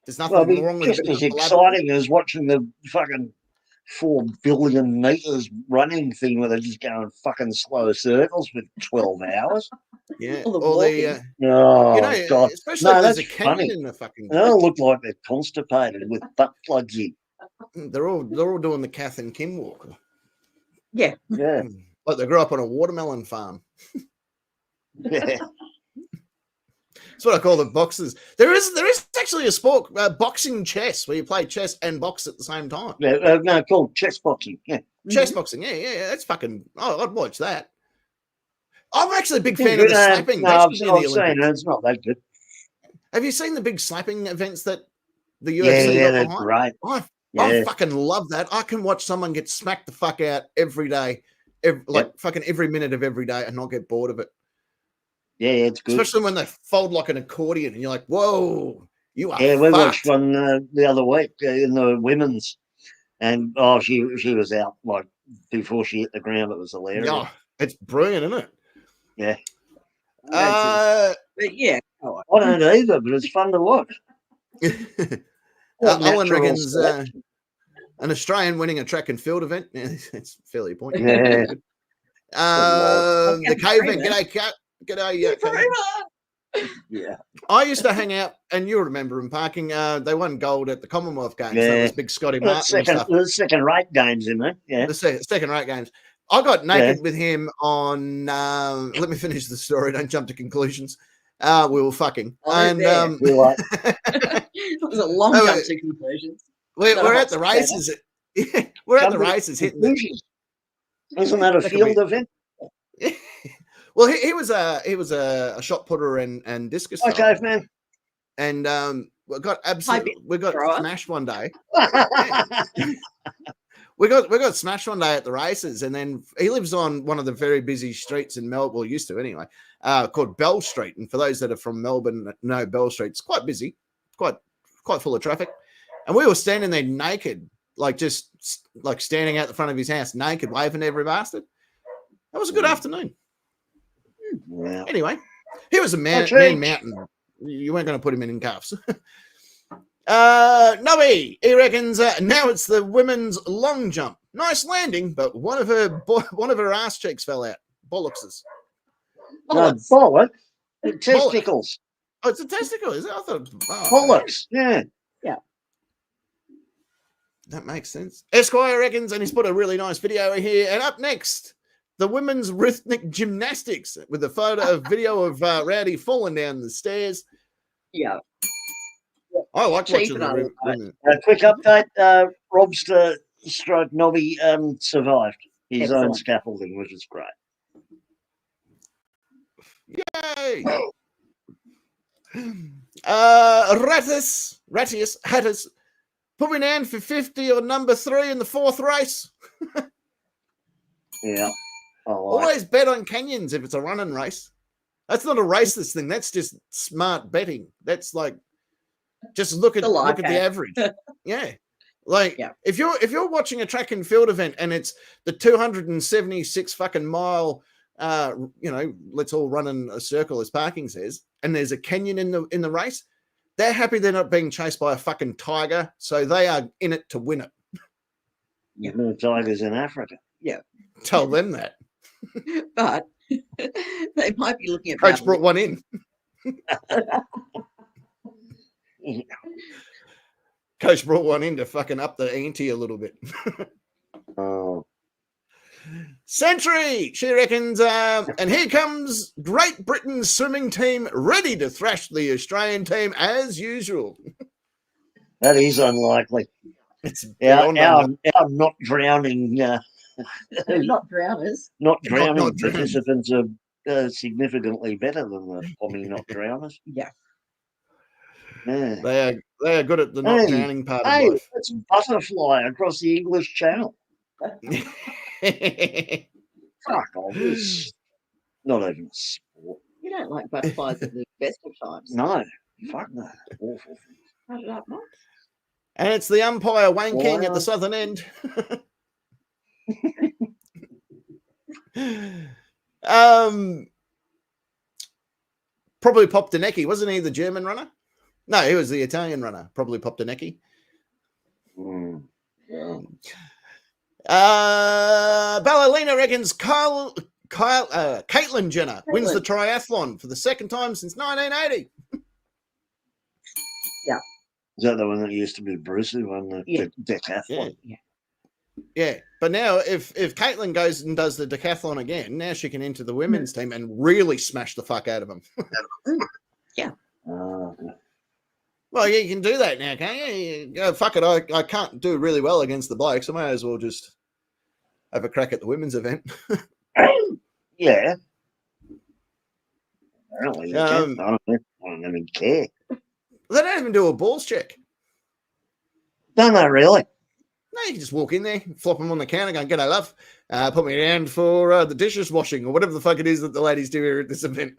There's nothing wrong with it. Just as exciting as watching the fucking 4 billion meters running thing where they just go in fucking slow circles for 12 hours. Yeah. God. Especially if there's a canyon in the fucking. They all look like they're constipated with butt plugs in. They're all doing the Kath and Kim walk. Yeah. Yeah. Like they grew up on a watermelon farm. Yeah. That's what I call the boxers. There is actually a sport, boxing chess, where you play chess and box at the same time. Yeah, no, called chess boxing. Yeah. Chess boxing. Yeah. That's fucking. Oh, I'd watch that. I'm actually a big fan of the slapping. I've seen it. It's not that good. Have you seen the big slapping events that the UFC got that's behind? Right. I fucking love that. I can watch someone get smacked the fuck out every day, fucking every minute of every day, and not get bored of it. Yeah, it's good. Especially when they fold like an accordion, and you're like, "Whoa, you are." Yeah, we fucked. watched one the other week in the women's, and she was out like before she hit the ground. It was hilarious. Yeah, it's brilliant, isn't it? Yeah. But yeah, I don't either, but it's fun to watch. Owen reckons an Australian winning a track and field event. Yeah, it's fairly pointy. Yeah. The caveman. G'day, Cat. G'day, Yeah. I used to hang out, and you'll remember in parking. They won gold at the Commonwealth Games. Yeah. So it was big Scotty Martin and stuff. The second-rate games, isn't it? Yeah. The second-rate games. I got naked with him on. Let me finish the story. Don't jump to conclusions. We were fucking. And it was a long jump to conclusions. We're at the races. We're at the races hitting. Isn't that a field event? Well, he was a shot putter and discus. Okay, man. And we got smashed one day. we got smashed one day at the races, and then he lives on one of the very busy streets in Melbourne, well, used to anyway, called Bell Street. And for those that are from Melbourne, know Bell Street's quite busy, quite full of traffic. And we were standing there naked, just standing out the front of his house, naked, waving to every bastard. That was a good afternoon. Yeah. Anyway, he was a man mountain. You weren't going to put him in cuffs. Nobby, he reckons now it's the women's long jump. Nice landing, but one of her ass cheeks fell out. Bollockses. Bollocks. Testicles. Oh, it's a testicle, is it? I thought Bollocks. Yeah. That makes sense. Esquire reckons, and he's put a really nice video here. And up next, the women's rhythmic gymnastics with a video of Rowdy falling down the stairs. Yeah. I like watching the women. Quick update: Robster stroke Nobby survived his own scaffolding, which is great. Yay! Ratius Hattis put me down for 50 or number 3 in the 4th race. Yeah. Always bet on canyons if it's a running race. That's not a race, this thing. That's just smart betting. That's just look at the average. Yeah. If you're watching a track and field event and it's the 276 fucking mile let's all run in a circle, as parking says, and there's a canyon in the race, they're happy they're not being chased by a fucking tiger, so they are in it to win it. Yeah, no tigers in Africa. Yeah. Tell them that. But they might be looking at Coach brought one in. Coach brought one in to fucking up the ante a little bit. Oh. Century, she reckons, and here comes Great Britain's swimming team ready to thrash the Australian team as usual. That is unlikely. It's our not drowning. not drowners. Not drowning participants are significantly better than the Pommy not drowners. Yeah. Yeah. They are good at the not drowning part of life. That's butterfly across the English Channel. Fuck off. It's not even a sport. You don't like butterflies at the best of times. No. Fuck no. Awful. Cut it up, Mark. And it's the umpire wanking at the southern end. Probably Poptanecki. Wasn't he the German runner? No, he was the Italian runner. Probably Poptanecki. Yeah. Ballerina reckons Caitlyn Jenner wins the triathlon for the second time since 1980. Yeah. Is that the one that used to be Bruce who won the decathlon? Yeah. But now if Caitlyn goes and does the decathlon again, now she can enter the women's team and really smash the fuck out of them. Yeah. Well, yeah, you can do that now, can't you? Go, fuck it, I can't do really well against the blokes. I may as well just have a crack at the women's event. Yeah. Apparently, I don't even care. They don't even do a balls check. Don't they really? No, you can just walk in there, flop them on the counter, go, "G'day, love. Put me down for the dishes washing," or whatever the fuck it is that the ladies do here at this event.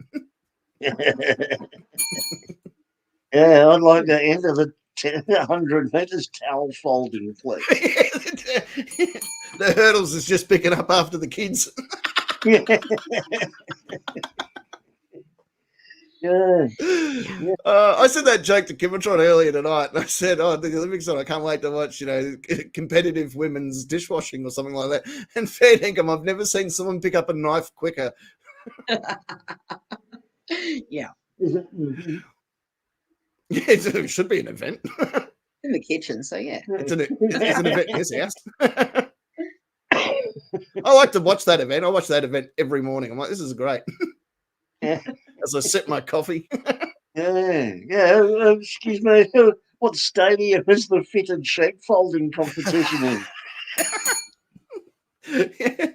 Yeah, I'd like to enter the 100 metres towel folding, please. The hurdles is just picking up after the kids. Yeah. I said that joke to Kimatron earlier tonight, and I said, "Oh, the Olympics on! I can't wait to watch, competitive women's dishwashing or something like that." And fair dinkum, I've never seen someone pick up a knife quicker. Yeah. Yeah, it should be an event. In the kitchen, so yeah. It's an event in his house. I like to watch that event. I watch that event every morning. I'm like, this is great. Yeah. As I sip my coffee. Yeah. Excuse me. What stadium is the fitted sheep folding competition in? Yeah.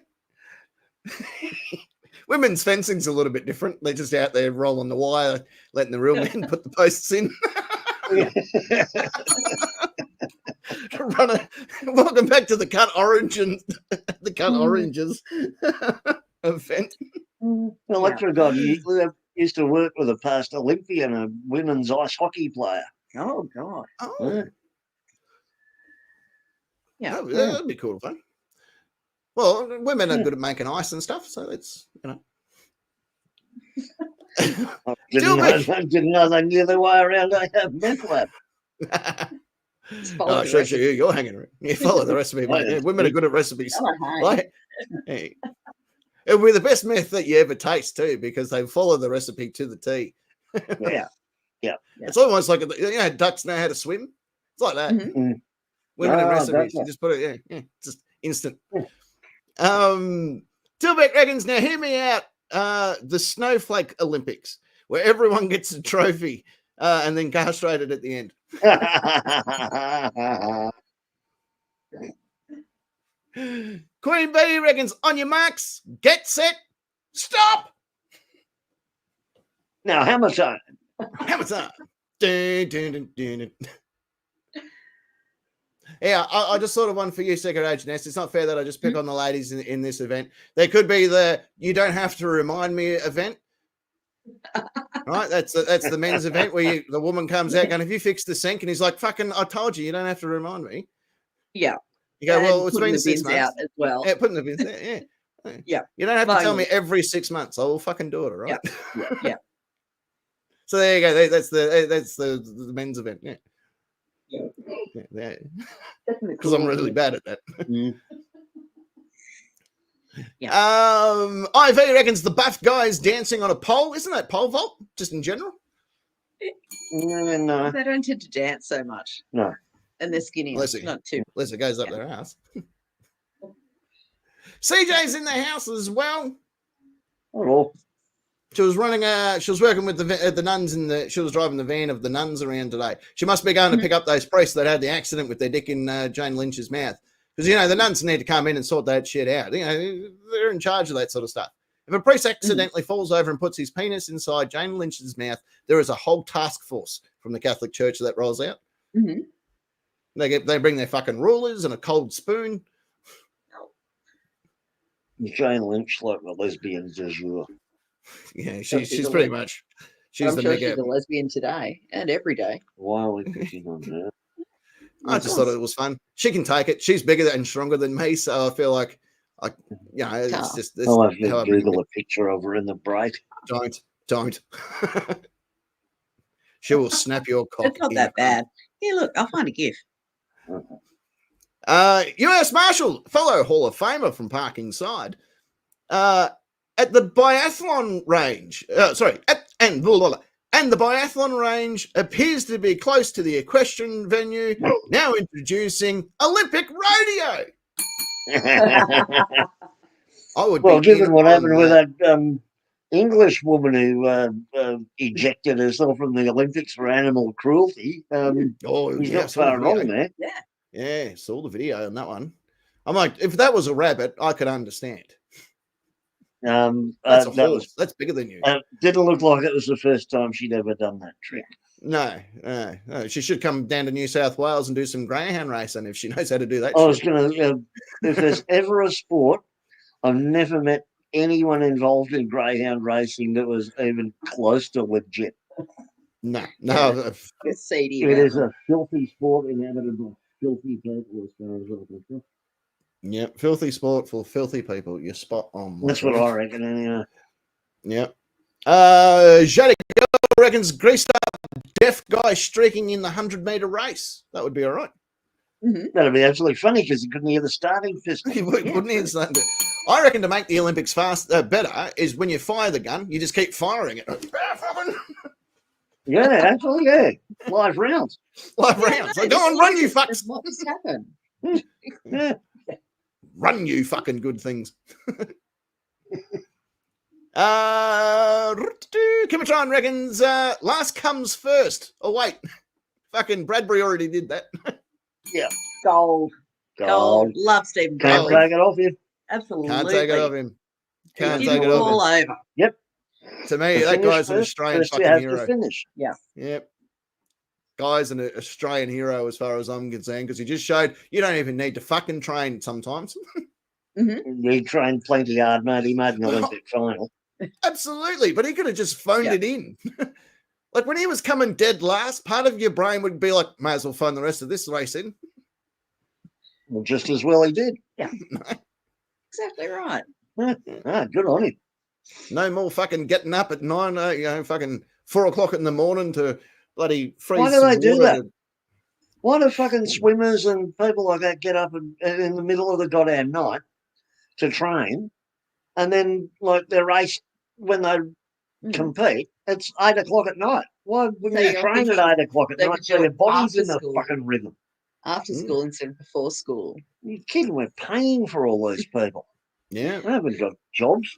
Women's fencing's a little bit different. They're just out there rolling the wire, letting the real men put the posts in. Welcome back to the cut orange and the cut oranges event. Electra God used to work with a past Olympian, a women's ice hockey player. Oh God. Oh, Yeah. that'd be cool fun. Well, women are good at making ice and stuff, so it's I didn't know they knew their way around a meth lab. Oh, sure, you're hanging around. You follow the recipe, mate. Yeah, women are good at recipes. Like, hey, it'll be the best meth that you ever taste too, because they follow the recipe to the T. Yeah. It's almost like ducks know how to swim. It's like that. Women in recipes, you just put it, just instant. Tilbeck reckons, now hear me out. The Snowflake Olympics, where everyone gets a trophy and then castrated at the end. Queen Bee reckons, on your marks, get set, stop. Now, hammer time. Hammer time. Dun, dun, dun, dun, dun. Yeah, I just thought of one for you, Secret Agent S. It's not fair that I just pick on the ladies in this event. There could be the "you don't have to remind me" event, right? That's the men's event where the woman comes out going, "Have you fixed the sink?" And he's like, "Fucking, I told you, you don't have to remind me." Yeah. You go, "Well, it's been been 6 months." Out as well. Yeah, putting the bins out. Yeah. Yeah. You don't have to tell me every 6 months. I will fucking do it, all right? Yeah. So there you go. That's the men's event. Yeah. Yeah. Because I'm really bad at that. IV reckons the buff guy is dancing on a pole. Isn't that pole vault? Just in general? No. They don't tend to dance so much. No. And they're skinny. Unless it goes up their ass. CJ's in the house as well. Hello. She was working with the nuns she was driving the van of the nuns around today. She must be going to pick up those priests that had the accident with their dick in Jane Lynch's mouth. Because, the nuns need to come in and sort that shit out. They're in charge of that sort of stuff. If a priest accidentally falls over and puts his penis inside Jane Lynch's mouth, there is a whole task force from the Catholic Church that rolls out. Mm-hmm. They bring their fucking rulers and a cold spoon. Jane Lynch like the lesbian du jour. Yeah, she's pretty much. She's I'm sure she's a lesbian today and every day. Why are we picking on her? I just thought it was fun. She can take it. She's bigger and stronger than me, so I feel like, it's just. I'll have to Google a picture of her in the break. Don't. She will snap your cock. It's not that bad. Here, look, I'll find a GIF. US Marshal, fellow Hall of Famer from Parking Side, at the biathlon range. And the biathlon range appears to be close to the equestrian venue. Now introducing Olympic rodeo. Given what happened with that English woman who ejected herself from the Olympics for animal cruelty, he's not far wrong there. Yeah, saw the video on that one. I'm like, if that was a rabbit, I could understand. That's a horse. That's bigger than you. Didn't look like it was the first time she'd ever done that trick. No. She should come down to New South Wales and do some greyhound racing if she knows how to do that. I was going to, if there's ever a sport, I've never met anyone involved in greyhound racing that was even close to legit. No. It's seedy. It is a filthy sport inhabited by filthy people as far as I'm concerned. Yep, filthy sport for filthy people. You're spot on. That's what I reckon, anyway. Yep. Jade reckons greased up deaf guy streaking in the 100-meter race. That would be all right. Mm-hmm. That'd be absolutely funny because he couldn't hear the starting pistol. He wouldn't hear the starting. I reckon to make the Olympics better is when you fire the gun, you just keep firing it. Yeah, actually, yeah. Live rounds. Like, go on, run, you fucks. What just happened? Yeah. Run, you fucking good things. Kimatron reckons last comes first. Oh, wait. Fucking Bradbury already did that. Yeah. Gold. Love Stephen Can't Bradley. take it off you. Absolutely. Can't take it off him. Can't He take did it it off all him. over. Yep. To me, that guy's an Australian first you fucking have hero. to finish. Yeah. Yep. guy's an Australian hero as far as I'm concerned, because he just showed you don't even need to fucking train sometimes. He trained plenty hard, mate. He made an Olympic final. Absolutely, but he could have just phoned it in. Like when he was coming dead last, part of your brain would be like, may as well phone the rest of this race in. Well, just as well he did. Yeah. Exactly right. Good on him. No more fucking getting up at 9, fucking 4 o'clock in the morning to bloody freeze. Why do they do that? To... Why do fucking swimmers and people like that get up in the middle of the goddamn night to train, and then like their race when they compete, it's 8 o'clock at night? Why wouldn't you train at 8 o'clock at night so your body's in the fucking rhythm? After school instead of before school. You kidding? We're paying for all these people. Yeah. They haven't got jobs.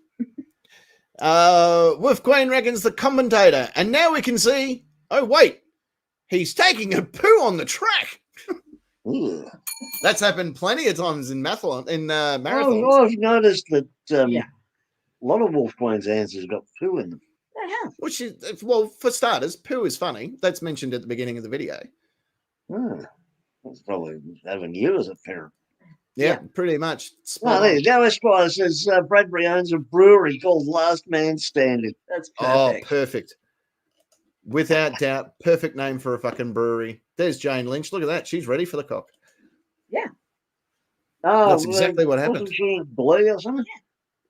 Wolf Queen reckons the commentator, and now we can see. Oh wait, he's taking a poo on the track. That's happened plenty of times in marathons. Oh, I've noticed that a lot of Wolf Queen's answers got poo in them. Which is, well, for starters, poo is funny. That's mentioned at the beginning of the video. That's probably having you as a parent. Yeah, pretty much. There you go. Esquire says Bradbury owns a brewery called Last Man Standing. That's perfect. Oh, perfect. Without doubt, perfect name for a fucking brewery. There's Jane Lynch. Look at that. She's ready for the cock. Yeah. Oh, that's exactly what happened. Wasn't she in glee or something?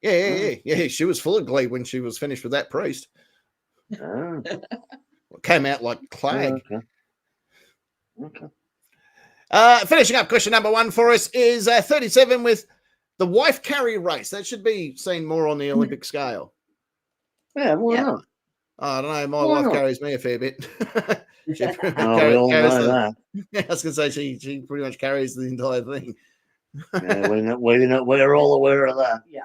Yeah. She was full of glee when she was finished with that priest. Oh. Came out like clag. Okay. Finishing up question number 1 for us is 37 with the wife carry race. That should be seen more on the Olympic scale. Yeah, why not? I don't know. My wife carries me a fair bit. We all know that. I was going to say she pretty much carries the entire thing. Yeah, we're all aware of that. Yeah.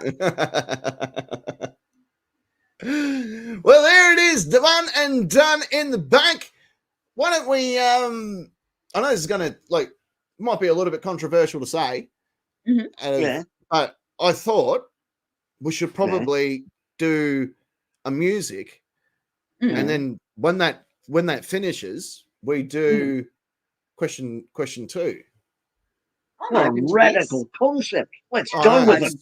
Well, there it is. Done and done in the bank. Why don't we... I know this is going to, might be a little bit controversial to say. But I thought we should probably do a music. And then when that finishes, we do question 2. What a radical concept. Let's go with it.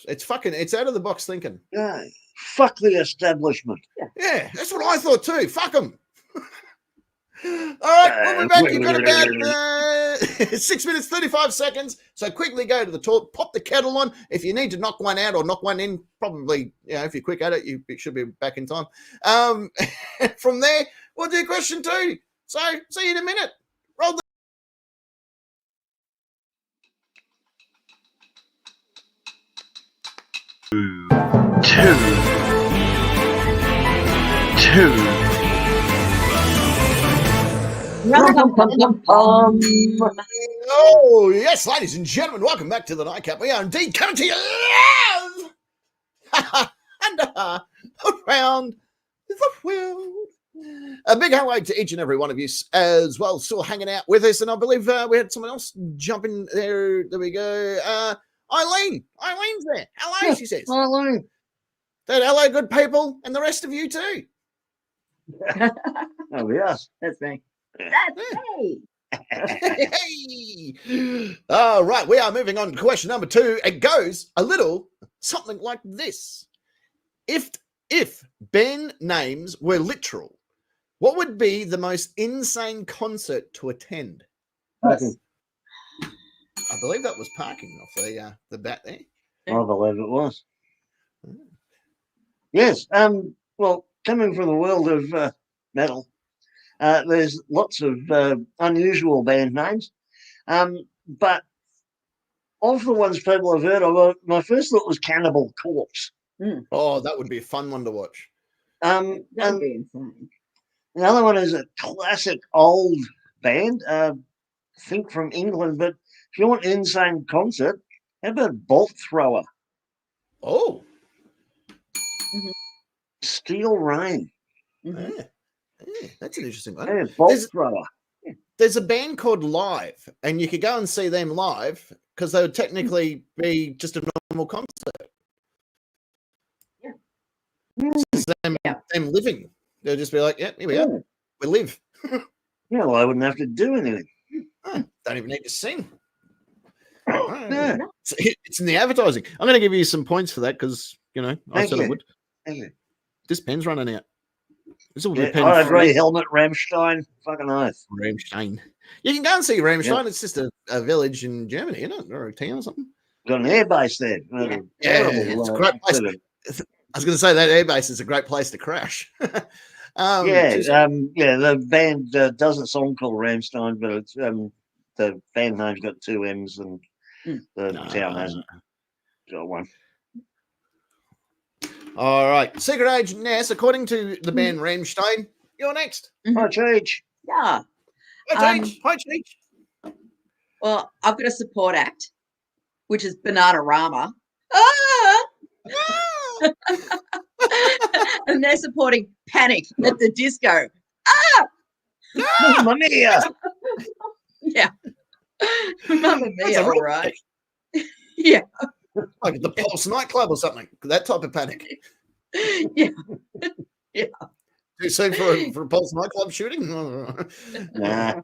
It's out of the box thinking. Yeah. Fuck the establishment. Yeah, that's what I thought too. Fuck them. All right, we'll be back. You've got about 6 minutes, 35 seconds. So quickly go to the toilet, pop the kettle on. If you need to knock one out or knock one in, probably, if you're quick at it, you should be back in time. From there, we'll do question 2. So see you in a minute. Roll the... Oh, yes, ladies and gentlemen, welcome back to the Nightcap. We are indeed coming to you live and around the world. A big hello to each and every one of you as well, still hanging out with us. And I believe we had someone else jump in there. There we go. Eileen. Eileen's there. Hello, she says. Eileen. Hello, good people, and the rest of you too. Oh, yes. That's me. That's me. Hey. All right, we are moving on to question number 2. It goes a little something like this. If band names were literal, what would be the most insane concert to attend? I believe that was parking off the bat there. I believe it was. Yes. Well, coming from the world of metal, there's lots of unusual band names, but of the ones people have heard of, my first thought was Cannibal Corpse. Oh, that would be a fun one to watch. That would be insane. Another one is a classic old band, I think from England, but if you want an insane concert, how about Bolt Thrower? Oh. Steel Rain. Yeah, that's an interesting one. Yeah, Bolt Thrower. There's a band called Live, and you could go and see them live because they would technically be just a normal concert. It's them living. They'll just be like, yeah, here we go. We live. Yeah, well, I wouldn't have to do anything. Don't even need to sing. Yeah. It's in the advertising. I'm going to give you some points for that because, I Thank said I you. would. Thank you. This pen's running out. This will be Yeah, pen I agree. free. Helmet Rammstein. Fucking oath. Rammstein. You can go and see Rammstein. It's just a village in Germany, isn't it? Or a town or something. Got an airbase there. It's a great place. I was going to say that airbase is a great place to crash. The band does a song called Rammstein, but it's the band name's got 2 M's and the town hasn't got one. All right. Secret Agent Ness, according to the band Rammstein, you're next. Hi, Cheech. Yeah. Hi, Cheech. Well, I've got a support act, which is Bananarama. Ah! And they're supporting Panic at the Disco. Ah! Mamma mia! Yeah. Mamma mia, all right. Yeah. Like the Pulse nightclub or something. That type of Panic. Yeah. Yeah. Too soon for a Pulse nightclub shooting? Nah.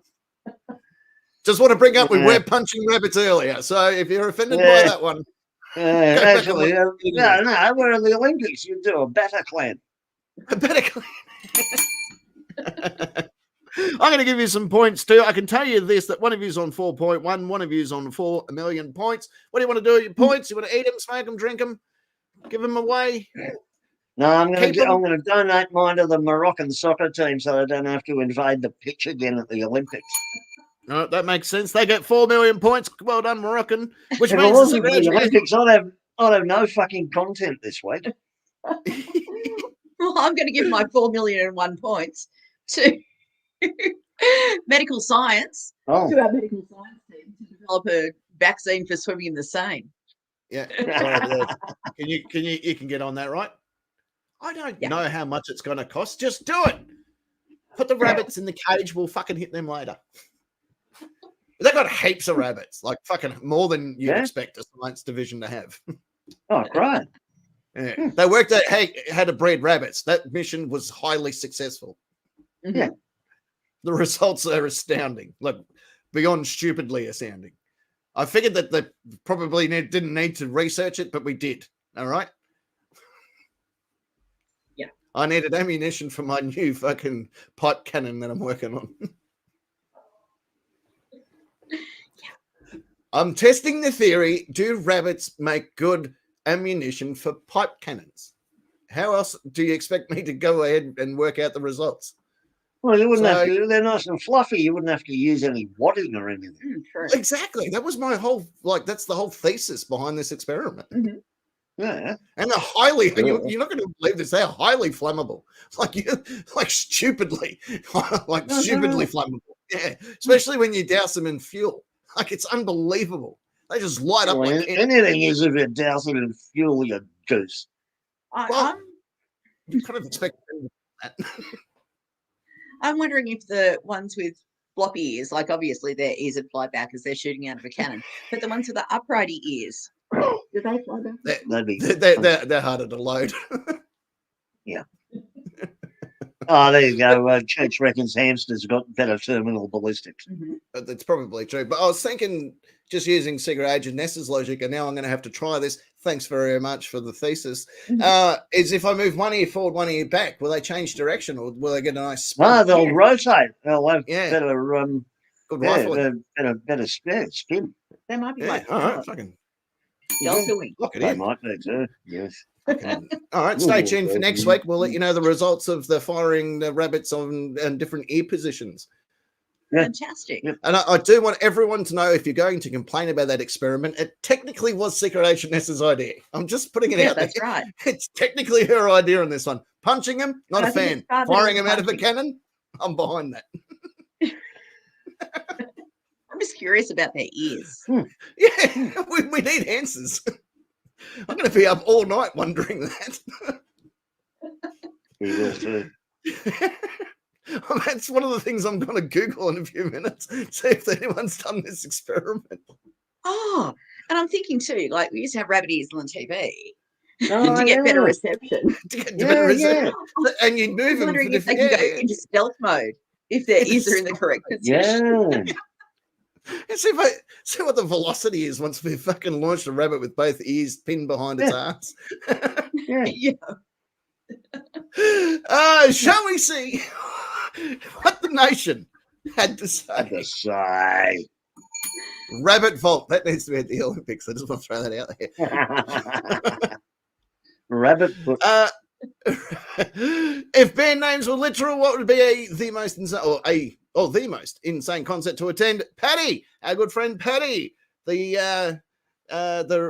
Just want to bring up we were punching rabbits earlier. So if you're offended by that one. Actually, no, we're in the Olympics. You do a better clan. A better clan. I'm going to give you some points too. I can tell you this, that one of you's on 4.1, one of you's on 4 million points. What do you want to do with your points? You want to eat them, smoke them, drink them, give them away? No, I'm going to donate mine to the Moroccan soccer team so they don't have to invade the pitch again at the Olympics. No, that makes sense. They get 4 million points. Well done, Moroccan. Which if means it wasn't for the Olympics, I'd have no fucking content this week. Well, I'm going to give my 4,000,001 points to medical science, to our medical science team to develop a vaccine for swimming in the Seine. Yeah. You can get on that, right? I don't know how much it's going to cost. Just do it. Put the rabbits in the cage. We'll fucking hit them later. They've got heaps of rabbits, like fucking more than you'd expect a science division to have. Oh, great. Yeah. They worked out how to breed rabbits. That mission was highly successful. Yeah. The results are astounding, like beyond stupidly astounding. I figured that they probably didn't need to research it, but we did. All right. Yeah. I needed ammunition for my new fucking pipe cannon that I'm working on. I'm testing the theory. Do rabbits make good ammunition for pipe cannons? How else do you expect me to go ahead and work out the results? Well, you wouldn't have to. They're nice and fluffy. You wouldn't have to use any wadding or anything. Exactly. That was my whole, that's the whole thesis behind this experiment. Mm-hmm. Yeah. And they're highly, you're not going to believe this, they're highly flammable. Stupidly flammable. Yeah. Especially when you douse them in fuel. Like, it's unbelievable. They just light up. Like anything is if you douse it in fuel, you goose. You kind of expect that. I'm wondering if the ones with floppy ears, like obviously their ears would fly back as they're shooting out of a cannon, but the ones with the uprighty ears, do they fly back? They're harder to load. Yeah. Oh, there you go. Cheech reckons hamsters got better terminal ballistics. Mm-hmm. That's probably true. But I was thinking, just using Secret Agent Ness's logic, and now I'm going to have to try this. Thanks very much for the thesis. Is if I move one ear forward, one ear back, will they change direction, or will they get a nice spin? No, they'll rotate. They'll have better, good rifling. better spin. They might be like fucking delta-wing. They might be too. Yes. All right, stay tuned for next week. We'll let you know the results of the firing the rabbits on different ear positions. Fantastic. And I do want everyone to know, if you're going to complain about that experiment, it technically was Secret Agent Ness's idea. I'm just putting it out there. That's right. It's technically her idea on this one. Punching him, not a fan. Firing him out of a cannon, I'm behind that. I'm just curious about their ears. Yeah, we need answers. I'm going to be up all night wondering that. You will too. That's one of the things I'm going to Google in a few minutes, see if anyone's done this experiment. Oh, and I'm thinking too, like we used to have rabbit ears on the TV to get better reception. To get better reception. And you'd move them. I'm wondering if they can go into stealth mode if their ears are in the correct position. Yeah. And see what the velocity is once we've fucking launched a rabbit with both ears pinned behind its ass. Yeah. Shall we see what the nation had to say? Rabbit vault. That needs to be at the Olympics. I just want to throw that out there. Rabbit foot. If band names were literal, what would be the most insane concert to attend? Patty, our good friend Patty, the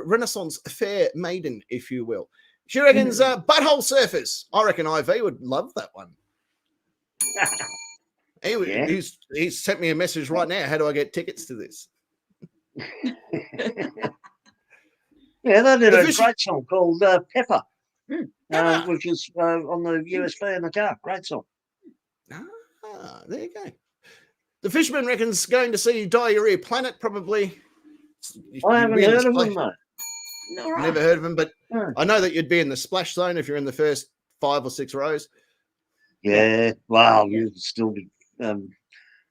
Renaissance fair maiden, if you will. She reckons Butthole Surfers. I reckon IV would love that one. He's sent me a message right now. How do I get tickets to this? Yeah, they did a great song called Pepper, which is on the USB in the car. Great song. Ah, there you go. The Fisherman reckons going to see Diarrhea Planet, probably. I haven't heard of them, though. No, right. Never heard of them, but I know that you'd be in the splash zone if you're in the first 5 or 6 rows. Yeah, well, you'd still be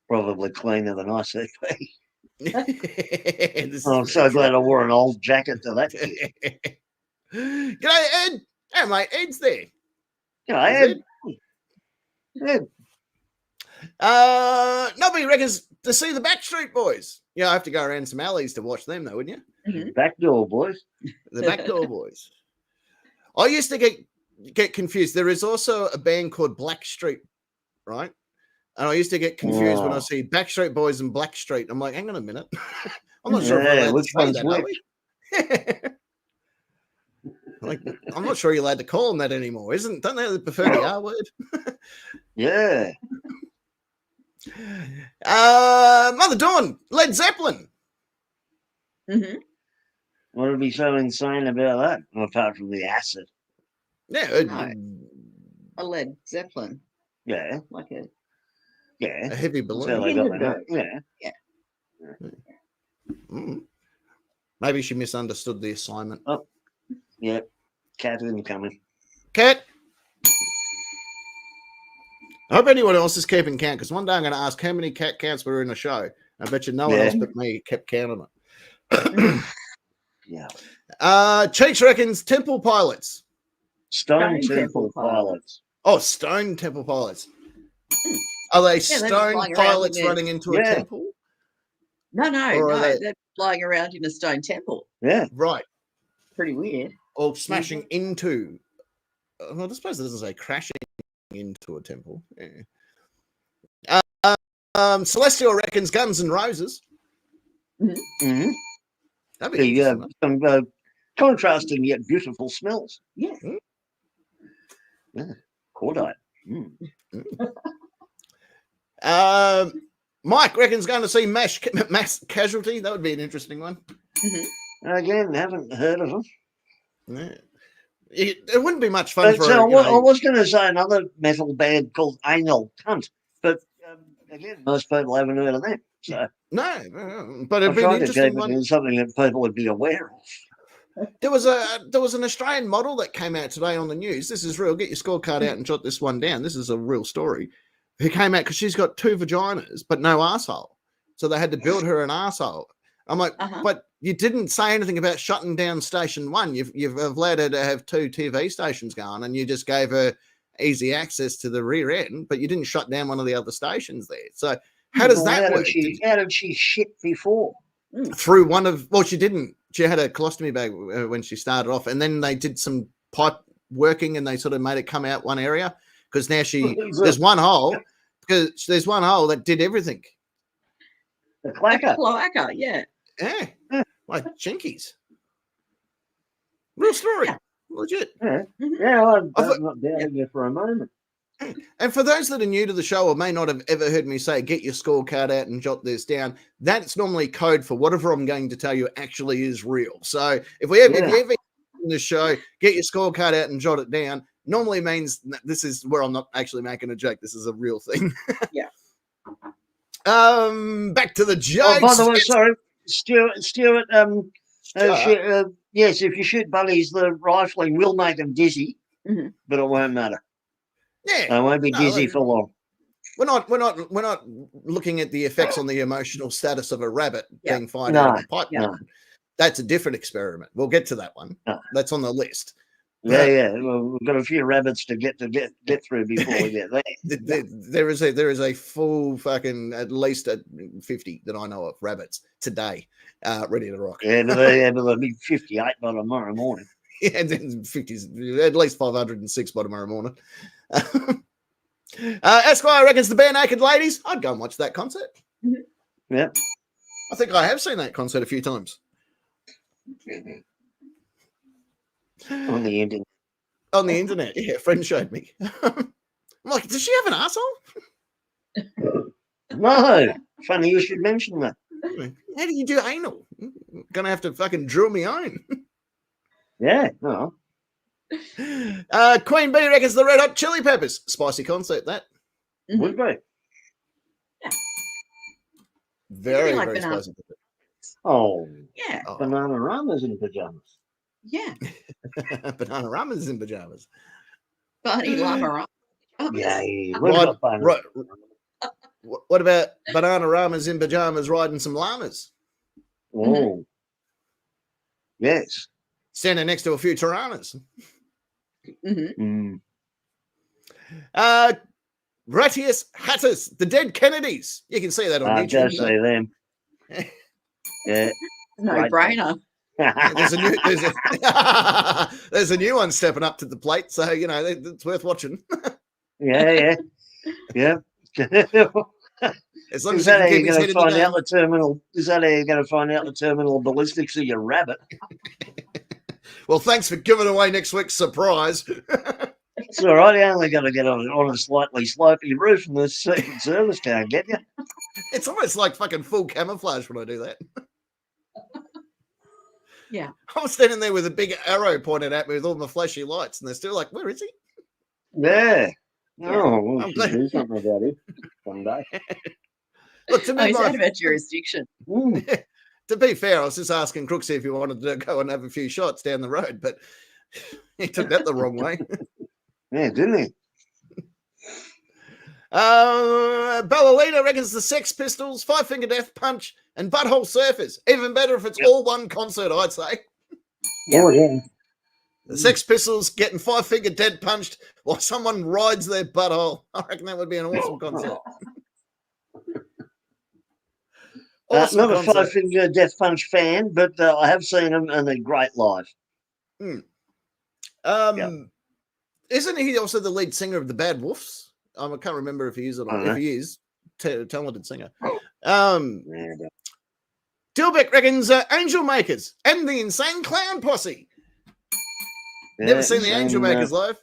probably cleaner than I see. I'm so glad I wore an old jacket to that. G'day, Ed. Hey, mate, Ed's there. G'day, Ed. Nobody reckons to see the Backstreet Boys. I have to go around some alleys to watch them, though, wouldn't you? Mm-hmm. Backdoor Boys. The Backdoor Boys. I used to get confused. There is also a band called Blackstreet, right? And I used to get confused when I see Backstreet Boys and Blackstreet. I'm like, hang on a minute. I'm not sure if which one's which. Like, I'm not sure you're allowed to call them that anymore, don't they prefer the R word? Yeah. Mother Dawn, Led Zeppelin. Mm-hmm. What would be so insane about that, apart from the acid? Yeah. A Led Zeppelin. Yeah. Like a heavy balloon. Yeah. Maybe she misunderstood the assignment. Oh, yeah. Cat incoming. Cat. I hope anyone else is keeping count, because one day I'm going to ask how many cat counts were in a show. I bet you no one else but me kept counting it. Yeah. Cheeks reckons Temple Pilots. Stone Temple Pilots. Oh, Stone Temple Pilots. Are they stone pilots running into a temple? No. They're flying around in a stone temple. Yeah. Right. Pretty weird. Or smashing into. Well, I suppose it doesn't say crashing into a temple. Yeah. Celestial reckons Guns N' Roses. Mm-hmm. That'd be some contrasting yet beautiful smells. Yeah. Yeah. Cordite. Mike reckons going to see Mass Casualty. That would be an interesting one. Mm-hmm. Again, haven't heard of them. Yeah. It wouldn't be much fun I was going to say another metal band called Anal Cunt, but again, most people haven't heard of them. So no, but it'd be an interesting one. Something that people would be aware of. There was an Australian model that came out today on the news. This is real. Get your scorecard out and jot this one down. This is a real story. Who came out because she's got 2 vaginas but no arsehole, so they had to build her an arsehole. I'm like, but you didn't say anything about shutting down station 1. You've allowed her to have 2 TV stations going, and you just gave her easy access to the rear end, but you didn't shut down one of the other stations there. So how does that work? How did she shit before? Through one of, she didn't. She had a colostomy bag when she started off, and then they did some pipe working, and they sort of made it come out one area, because now there's one hole, because there's one hole that did everything. The cloaca, yeah. Yeah, like Jinkies. Real story. Yeah. Legit. I'm not doubting you for a moment. And for those that are new to the show or may not have ever heard me say, get your scorecard out and jot this down, that's normally code for whatever I'm going to tell you actually is real. So if you ever in the show, get your scorecard out and jot it down, normally means this is where I'm not actually making a joke. This is a real thing. Yeah. Back to the jokes. Oh, by the way, sorry, Stuart. Yes, if you shoot bunnies, the rifling will make them dizzy, but it won't matter. Yeah, they won't be dizzy for long. We're not looking at the effects on the emotional status of a rabbit being fired No, out of a pipe. no. That's a different experiment. We'll get to that one. No. That's on the list. Yeah. Well, we've got a few rabbits to get through before we get there. There is a full fucking at least 50 that I know of rabbits today, ready to rock. Yeah, but they'll be 58 by tomorrow morning. Yeah, and then 50s, at least 506 by tomorrow morning. Esquire reckons the Bare Naked Ladies. I'd go and watch that concert. Yeah. I think I have seen that concert a few times. On the internet. On the internet, yeah, a friend showed me. I'm like, does she have an asshole? No. Funny you should mention that. How do you do anal? Gonna have to fucking drill me own. Yeah. No. Queen Bee reckons the Red Hot Chili Peppers. Spicy concert, that. Would be. Very, like very banana. spicy. Oh. Yeah. Oh. Banana Rama's in pajamas. Yeah. Banana Rama's in pajamas. Bunny llama. Yeah. What about Banana Rama's in pajamas riding some llamas? Oh. Yes. Standing next to a few Tiranas. Gratius Hattus, the Dead Kennedys. You can see that on YouTube. Just see them. Yeah. No Right. brainer. There's a new one stepping up to the plate, so you know it's worth watching. Yeah. As long Is as you that how can keep you're his going head to in the find game. out the terminal? Is that how you're going to find out the terminal ballistics of your rabbit? Well, thanks for giving away next week's surprise. It's all right. You only got to get on a slightly slopey roof, and the Secret Service can't get you. It's almost like fucking full camouflage when I do that. Yeah. I was standing there with a big arrow pointed at me with all my flashy lights, and they're still like, "Where is he?" Yeah. Oh, well, I'm we glad- should do something about it one day. Look, to Oh, be, is that about jurisdiction? to be fair, I was just asking Crooksy if he wanted to go and have a few shots down the road, but he took that the wrong way. Yeah, didn't he? Ballerina reckons the Sex Pistols, Five Finger Death Punch, and Butthole Surfers. Even better if it's all one concert, I'd say. Oh, yeah. The Sex Pistols getting Five Finger Dead Punched while someone rides their butthole. I reckon that would be an awesome concert. Awesome Not a concert. Five Finger Death Punch fan, but I have seen them, and they're great live. Isn't he also the lead singer of the Bad Wolves? I can't remember if he is or not. If he is, talented singer. Dilbeck reckons Angel Makers and the Insane Clown Posse. Never seen the Angel Makers live.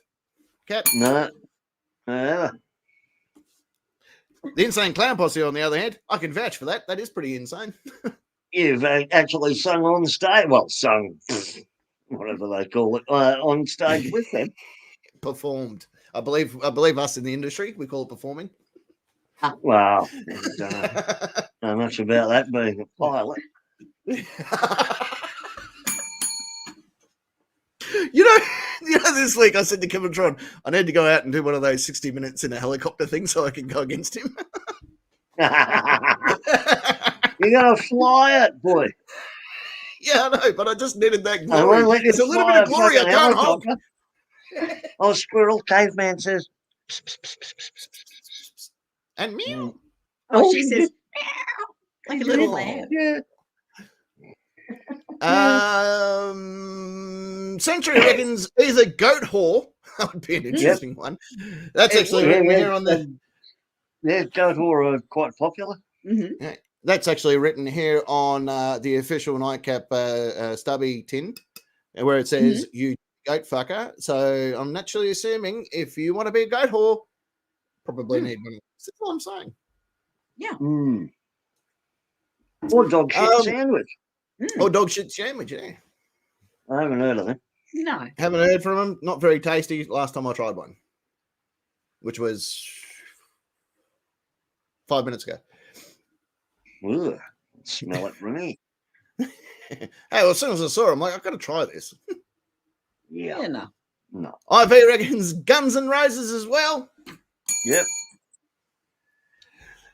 Cat. No. The Insane Clown Posse, on the other hand, I can vouch for that. That is pretty insane. You've actually sung on stage. Well, sung, whatever they call it, on stage with them. Performed. I believe us in the industry, we call it performing. Wow. Don't know much about that being a pilot. You know, this week I said to Kevin Tron, I need to go out and do one of those 60 minutes in a helicopter thing so I can go against him. You're going to fly it, boy. Yeah, I know, but I just needed that I glory. won't let you It's a little fly bit of glory I fucking can't hold. helicopter. Oh, squirrel, caveman says. And meow. Oh, she says, meow, like a little lamb. Yeah. Century reckons either goat whore. That would be an interesting one. That's actually written here on the. Yeah, goat whore are quite popular. Mm-hmm. Yeah, that's actually written here on the official Nightcap stubby tin, where it says "you goat fucker." So I'm naturally assuming if you want to be a goat whore, probably need one. That's all I'm saying. Yeah. Or dog shit sandwich. Or dog shit sandwich. Yeah. I haven't heard of them. No. Haven't heard from them. Not very tasty. Last time I tried one, which was 5 minutes ago. Ugh, smell it from me. Hey, well, as soon as I saw it, I'm like, I've got to try this. Yeah. Yeah, no. IV reckons Guns N' Roses as well. Yep.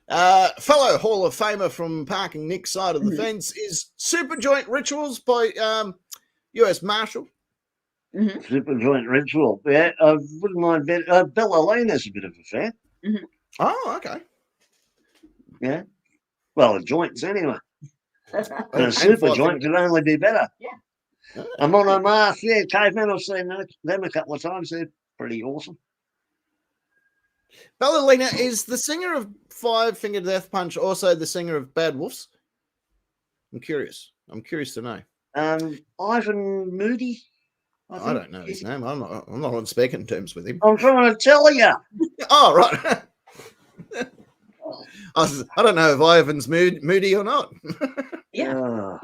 Fellow Hall of Famer from Parking Nick's side of the fence is Super Joint Rituals by US Marshal. Super Joint Ritual. Yeah, I wouldn't mind. Bella Lane has a bit of a fan. Oh, okay. Yeah. Well, the joints anyway. And a And super joint could only be better. Yeah. I'm on a mask. Yeah, Caveman. I've seen them a couple of times. They're pretty awesome. Ballerina is the singer of Five Finger Death Punch, also the singer of Bad Wolves. I'm curious to know. Ivan Moody. I don't know his name. I'm not on speaking terms with him. I'm trying to tell you. Oh, right. I don't know if Ivan's moody or not. Yeah.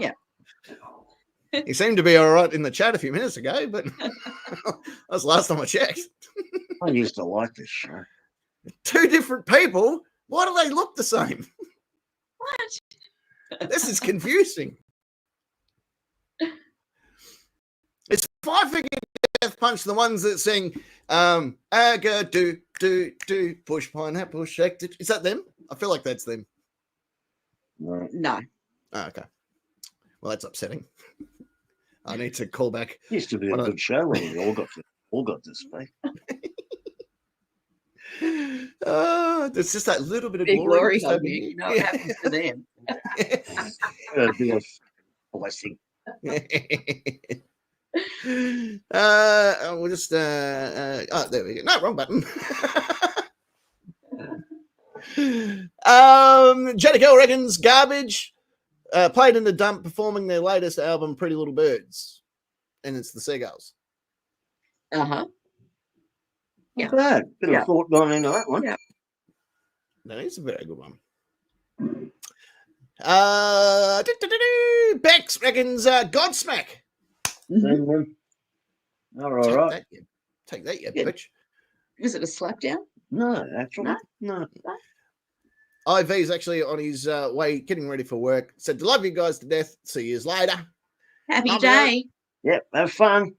He seemed to be all right in the chat a few minutes ago, but that was the last time I checked. I used to like this show. Two different people? Why do they look the same? What? This is confusing. It's Five Finger Death Punch, the ones that sing aga do push pineapple shake. Is that them? I feel like that's them. No. Oh, okay. Well, that's upsetting. I need to call back. Used to be a good show when we all got to speak. There's just that little bit of Big glory glory. hugging. You know what happens to them. It'd be a blessing. We'll just oh, there we go. No, wrong button. Jenny Girl reckons Garbage played in the dump performing their latest album, Pretty Little Birds, and it's the Seagulls. Yeah. Not bad. Bit of thought gone into that one. Yeah. That is a very good one. Bex reckons Godsmack. All right. Take that, you Yeah. bitch. Was it a slap down? No, actually. No. IV's actually on his way, getting ready for work. Said, love you guys to death. See you later. Happy Love day. Yep, have fun.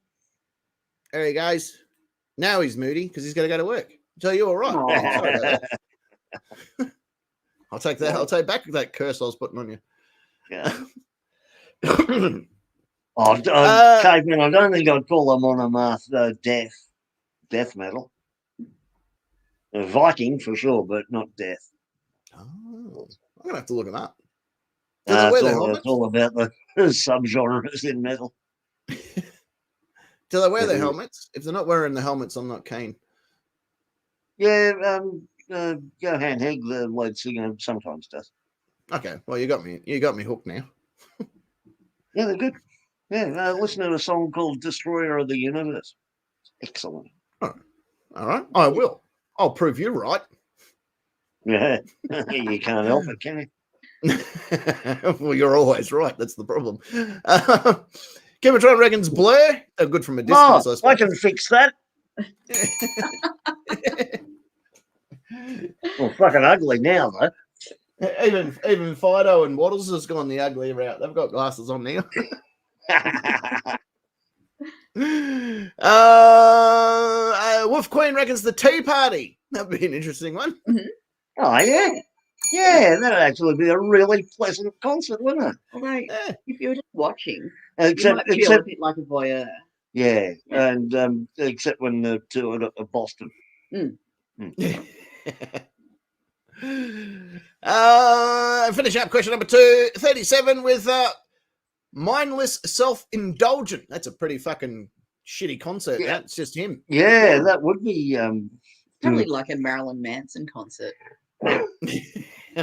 There he goes. Now he's moody because he's got to go to work. So you all right? Sorry about that. I'll take that. I'll take back that curse I was putting on you. Yeah. Caveman, I don't think I'd call them on a math death metal. A Viking for sure, but not death. Oh, I'm gonna have to look them up. It's all about the subgenres in metal. Do they wear their helmets? If they're not wearing the helmets, I'm not keen. Yeah, Johan Hegg, the lead singer, sometimes does. Okay, well you got me hooked now. Yeah, they're good. Yeah, listen to a song called "Destroyer of the Universe." Excellent. All right, I will. I'll prove you right. Yeah, you can't help it, can you? Well, you're always right. That's the problem. Kimatron reckons Blur. They're good from a distance. I can fix that. Well, fucking ugly now, though. Even Fido and Waddles has gone the ugly route. They've got glasses on now. Wolf Queen reckons the Tea Party. That'd be an interesting one. Oh, yeah. Yeah, that'd actually be a really pleasant concert, wouldn't it? Although, if you were just watching, Except, you might feel a bit like a voyeur. Yeah, and except when the toured at Boston. Finish up question number 237 with Mindless Self-Indulgent. That's a pretty fucking shitty concert. Yeah. That's just him. Yeah, that would be Probably like a Marilyn Manson concert. I'm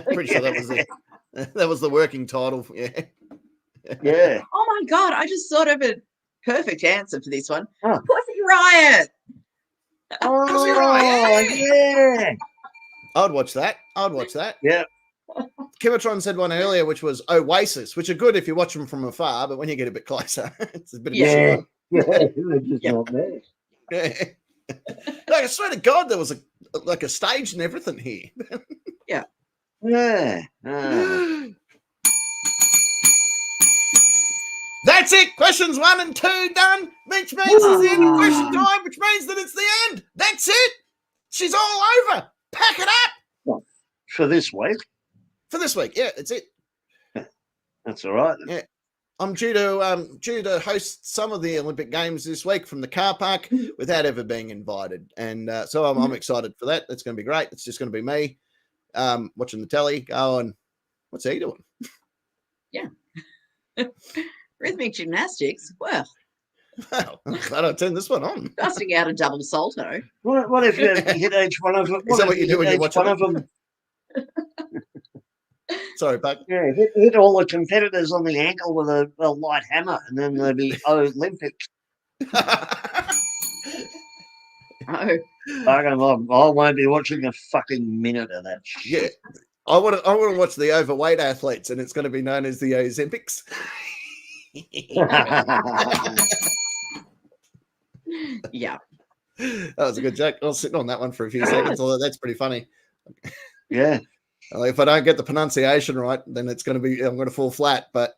pretty sure that was it. That was the working title. Yeah. Yeah. Oh my God, I just thought of a perfect answer for this one. Oh. Pussy Riot. Oh, yeah. I'd watch that. Yeah. Kimatron said one earlier, which was Oasis, which are good if you watch them from afar, but when you get a bit closer, it's a bit of a shit one. They're just not there. Yeah. Like, I swear to God, there was a stage and everything here. Yeah. That's it. Questions 1 and 2 done, which means it's the end of question time, which means that it's the end. That's it. She's all over. Pack it up. For this week. for this week. Yeah, it's it. That's all right. Yeah. I'm due to host some of the Olympic Games this week from the car park without ever being invited, and so I'm excited for that. It's going to be great. It's just going to be me watching the telly, going, "What's he doing?" Yeah, rhythmic gymnastics. Well, I'm glad I turned this one on. busting out a double salto. What if you hit each one of them? Is that what you do when you're watching one of them? Sorry, Buck. Yeah, hit all the competitors on the ankle with a light hammer, and then they'll be Olympics. Oh, I won't be watching a fucking minute of that shit. Yeah, I want to watch the overweight athletes, and it's going to be known as the Ozempics. Yeah. That was a good joke. I was sitting on that one for a few seconds, although that's pretty funny. Yeah. If I don't get the pronunciation right, then I'm going to fall flat. But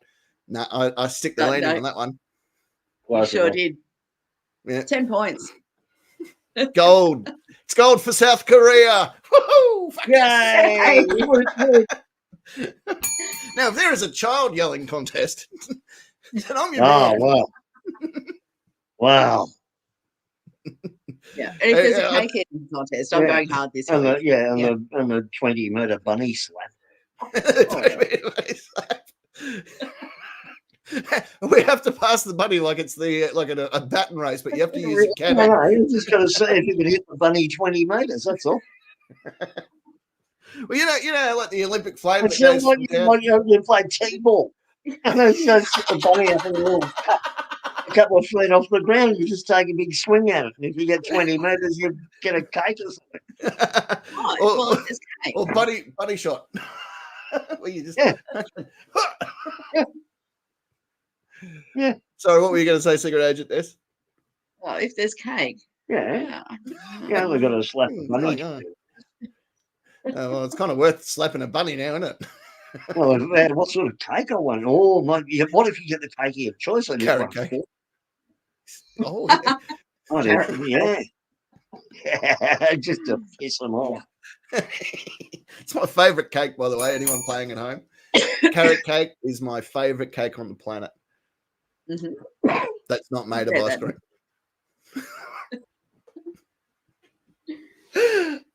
no, I stick the landing on that one. You sure did. Yeah. 10 points. Gold. It's gold for South Korea. Woohoo! Yay! Now, if there is a child yelling contest, then I'm your man. Wow. Wow. Yeah. And if there's a cake eating contest, I'm going hard this week. And the 20-meter bunny slap. We have to pass the bunny like it's a baton race, but you have to use a cannon. No, you just got to see if you can hit the bunny 20 meters. That's all. Well, you know, like the Olympic flame. It sounds like you play t-ball. And then you sit the bunny up and a couple of feet off the ground. You just take a big swing at it. And if you get 20 meters, you get a cake or something. Or bunny shot. Well, you just yeah. Sorry, what were you going to say, Secret Agent? This? Well, if there's cake. Yeah, we've got to slap the bunny. Well, it's kind of worth slapping a bunny now, isn't it? Well, what sort of cake I want? Oh, what if you get the cake of your choice? Carrot cake. Oh, yeah. Just to piss them off. It's my favourite cake, by the way. Anyone playing at home? Carrot cake is my favourite cake on the planet. Mm-hmm. That's not made of ice cream.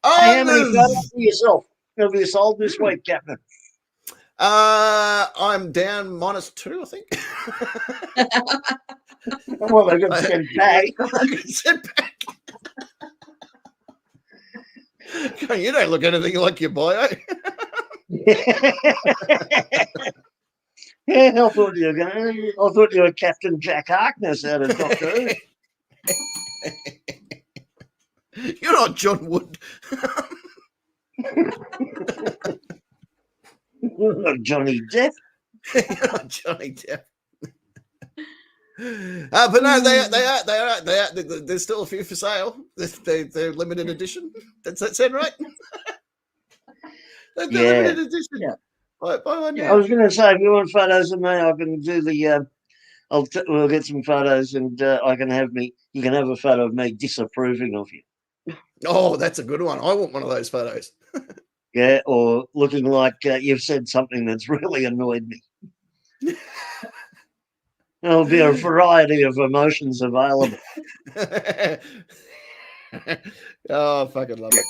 How many photos for yourself have you sold this week, Captain? I'm down -2, I think. Well, they've got sent back. You don't look anything like your bio. Yeah, I thought you were Captain Jack Harkness out of Doctor Who. You're not John Wood. You're not Johnny Depp. You're not Johnny Depp. But no, they are. There's still a few for sale. They're limited edition. Does that sound right? They're limited edition. Yeah. Buy one now. I was going to say, if you want photos of me, I can do the. We'll get some photos, and you can have a photo of me disapproving of you. Oh, that's a good one. I want one of those photos. Yeah, or looking like you've said something that's really annoyed me. There'll be a variety of emotions available. Oh, I fucking love it.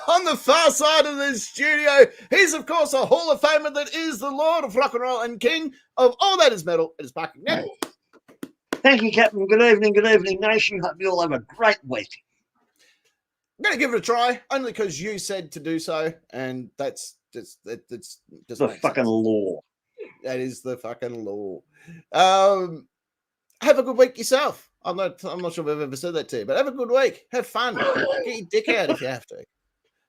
On the far side of the studio, he's, of course, a Hall of Famer that is the Lord of Rock and Roll and King of all that is metal. It is Parking now. Thank you, Captain. Good evening, nation. Hope you all have a great week. I'm going to give it a try, only because you said to do so, and that's just the fucking law. That is the fucking law. Have a good week yourself. I'm not sure if I've ever said that to you, but have a good week. Have fun. Get your dick out if you have to.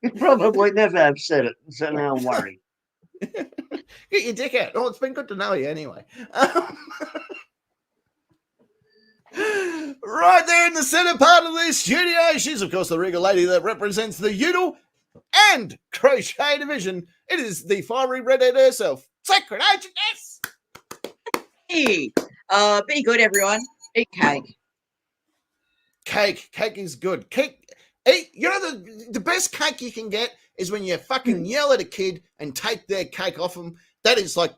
You probably never have said it, so now I'm worried. Get your dick out. Oh, it's been good to know you anyway. Right there in the center part of the studio, she's of course the regal lady that represents the Udall and Crochet division. It is the fiery redhead herself, Secret Agent S. Hey, be good, everyone. Eat cake. Cake is good. Cake. Eat. You know the best cake you can get is when you fucking yell at a kid and take their cake off them. That is like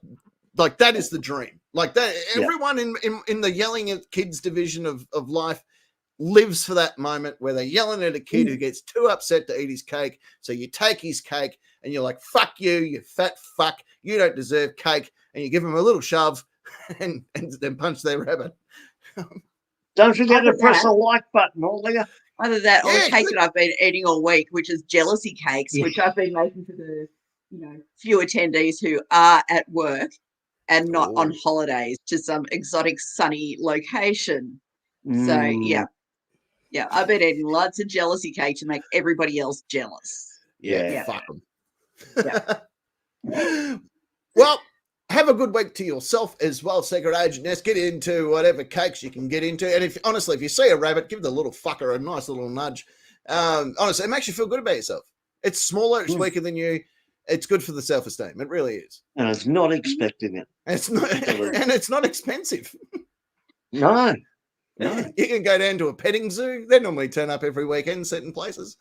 that is the dream. Like that, everyone in the yelling at kids division of life lives for that moment where they're yelling at a kid who gets too upset to eat his cake. So you take his cake and you're like, fuck you, you fat fuck, you don't deserve cake. And you give them a little shove and then punch their rabbit. Don't forget to press the like button, all you. Either that or the cake that I've been eating all week, which is jealousy cakes, which I've been making for the few attendees who are at work and not on holidays to some exotic sunny location. So yeah, I've been eating lots of jealousy cake to make everybody else jealous. Yeah. Fuck them. Yeah. Well, have a good week to yourself as well, Secret Agent Ness. Get into whatever cakes you can get into. And if you see a rabbit, give the little fucker a nice little nudge. Honestly, it makes you feel good about yourself. It's smaller, it's weaker than you. It's good for the self-esteem. It really is. And it's not expecting it. And it's not expensive. No. You can go down to a petting zoo. They normally turn up every weekend, certain places.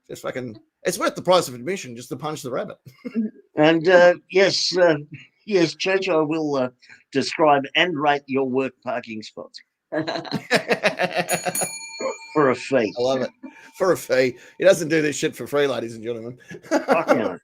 Just fucking, it's worth the price of admission just to punch the rabbit. And yes, Church, I will describe and rate your work parking spots. For a fee. I love it. For a fee. He doesn't do this shit for free, ladies and gentlemen. Fuck no.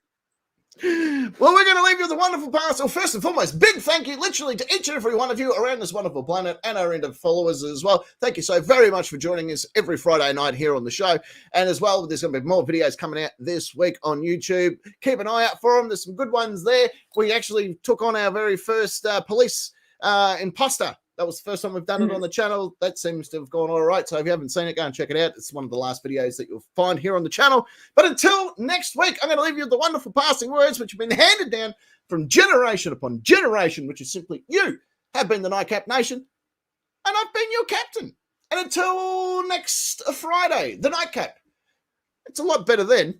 Well, we're going to leave you with a wonderful parcel. First and foremost, big thank you literally to each and every one of you around this wonderful planet and our end of followers as well. Thank you so very much for joining us every Friday night here on the show. And as well, there's going to be more videos coming out this week on YouTube. Keep an eye out for them. There's some good ones there. We actually took on our very first police imposter. That was the first time we've done it on the channel. That seems to have gone all right. So if you haven't seen it, go and check it out. It's one of the last videos that you'll find here on the channel. But until next week, I'm going to leave you with the wonderful passing words which have been handed down from generation upon generation, which is simply, you have been the Nightcap Nation, and I've been your captain. And until next Friday, the Nightcap. It's a lot better then.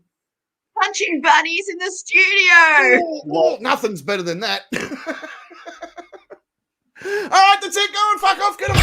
Punching bunnies in the studio. Nothing's better than that. All right, that's it. Go and fuck off. Get them.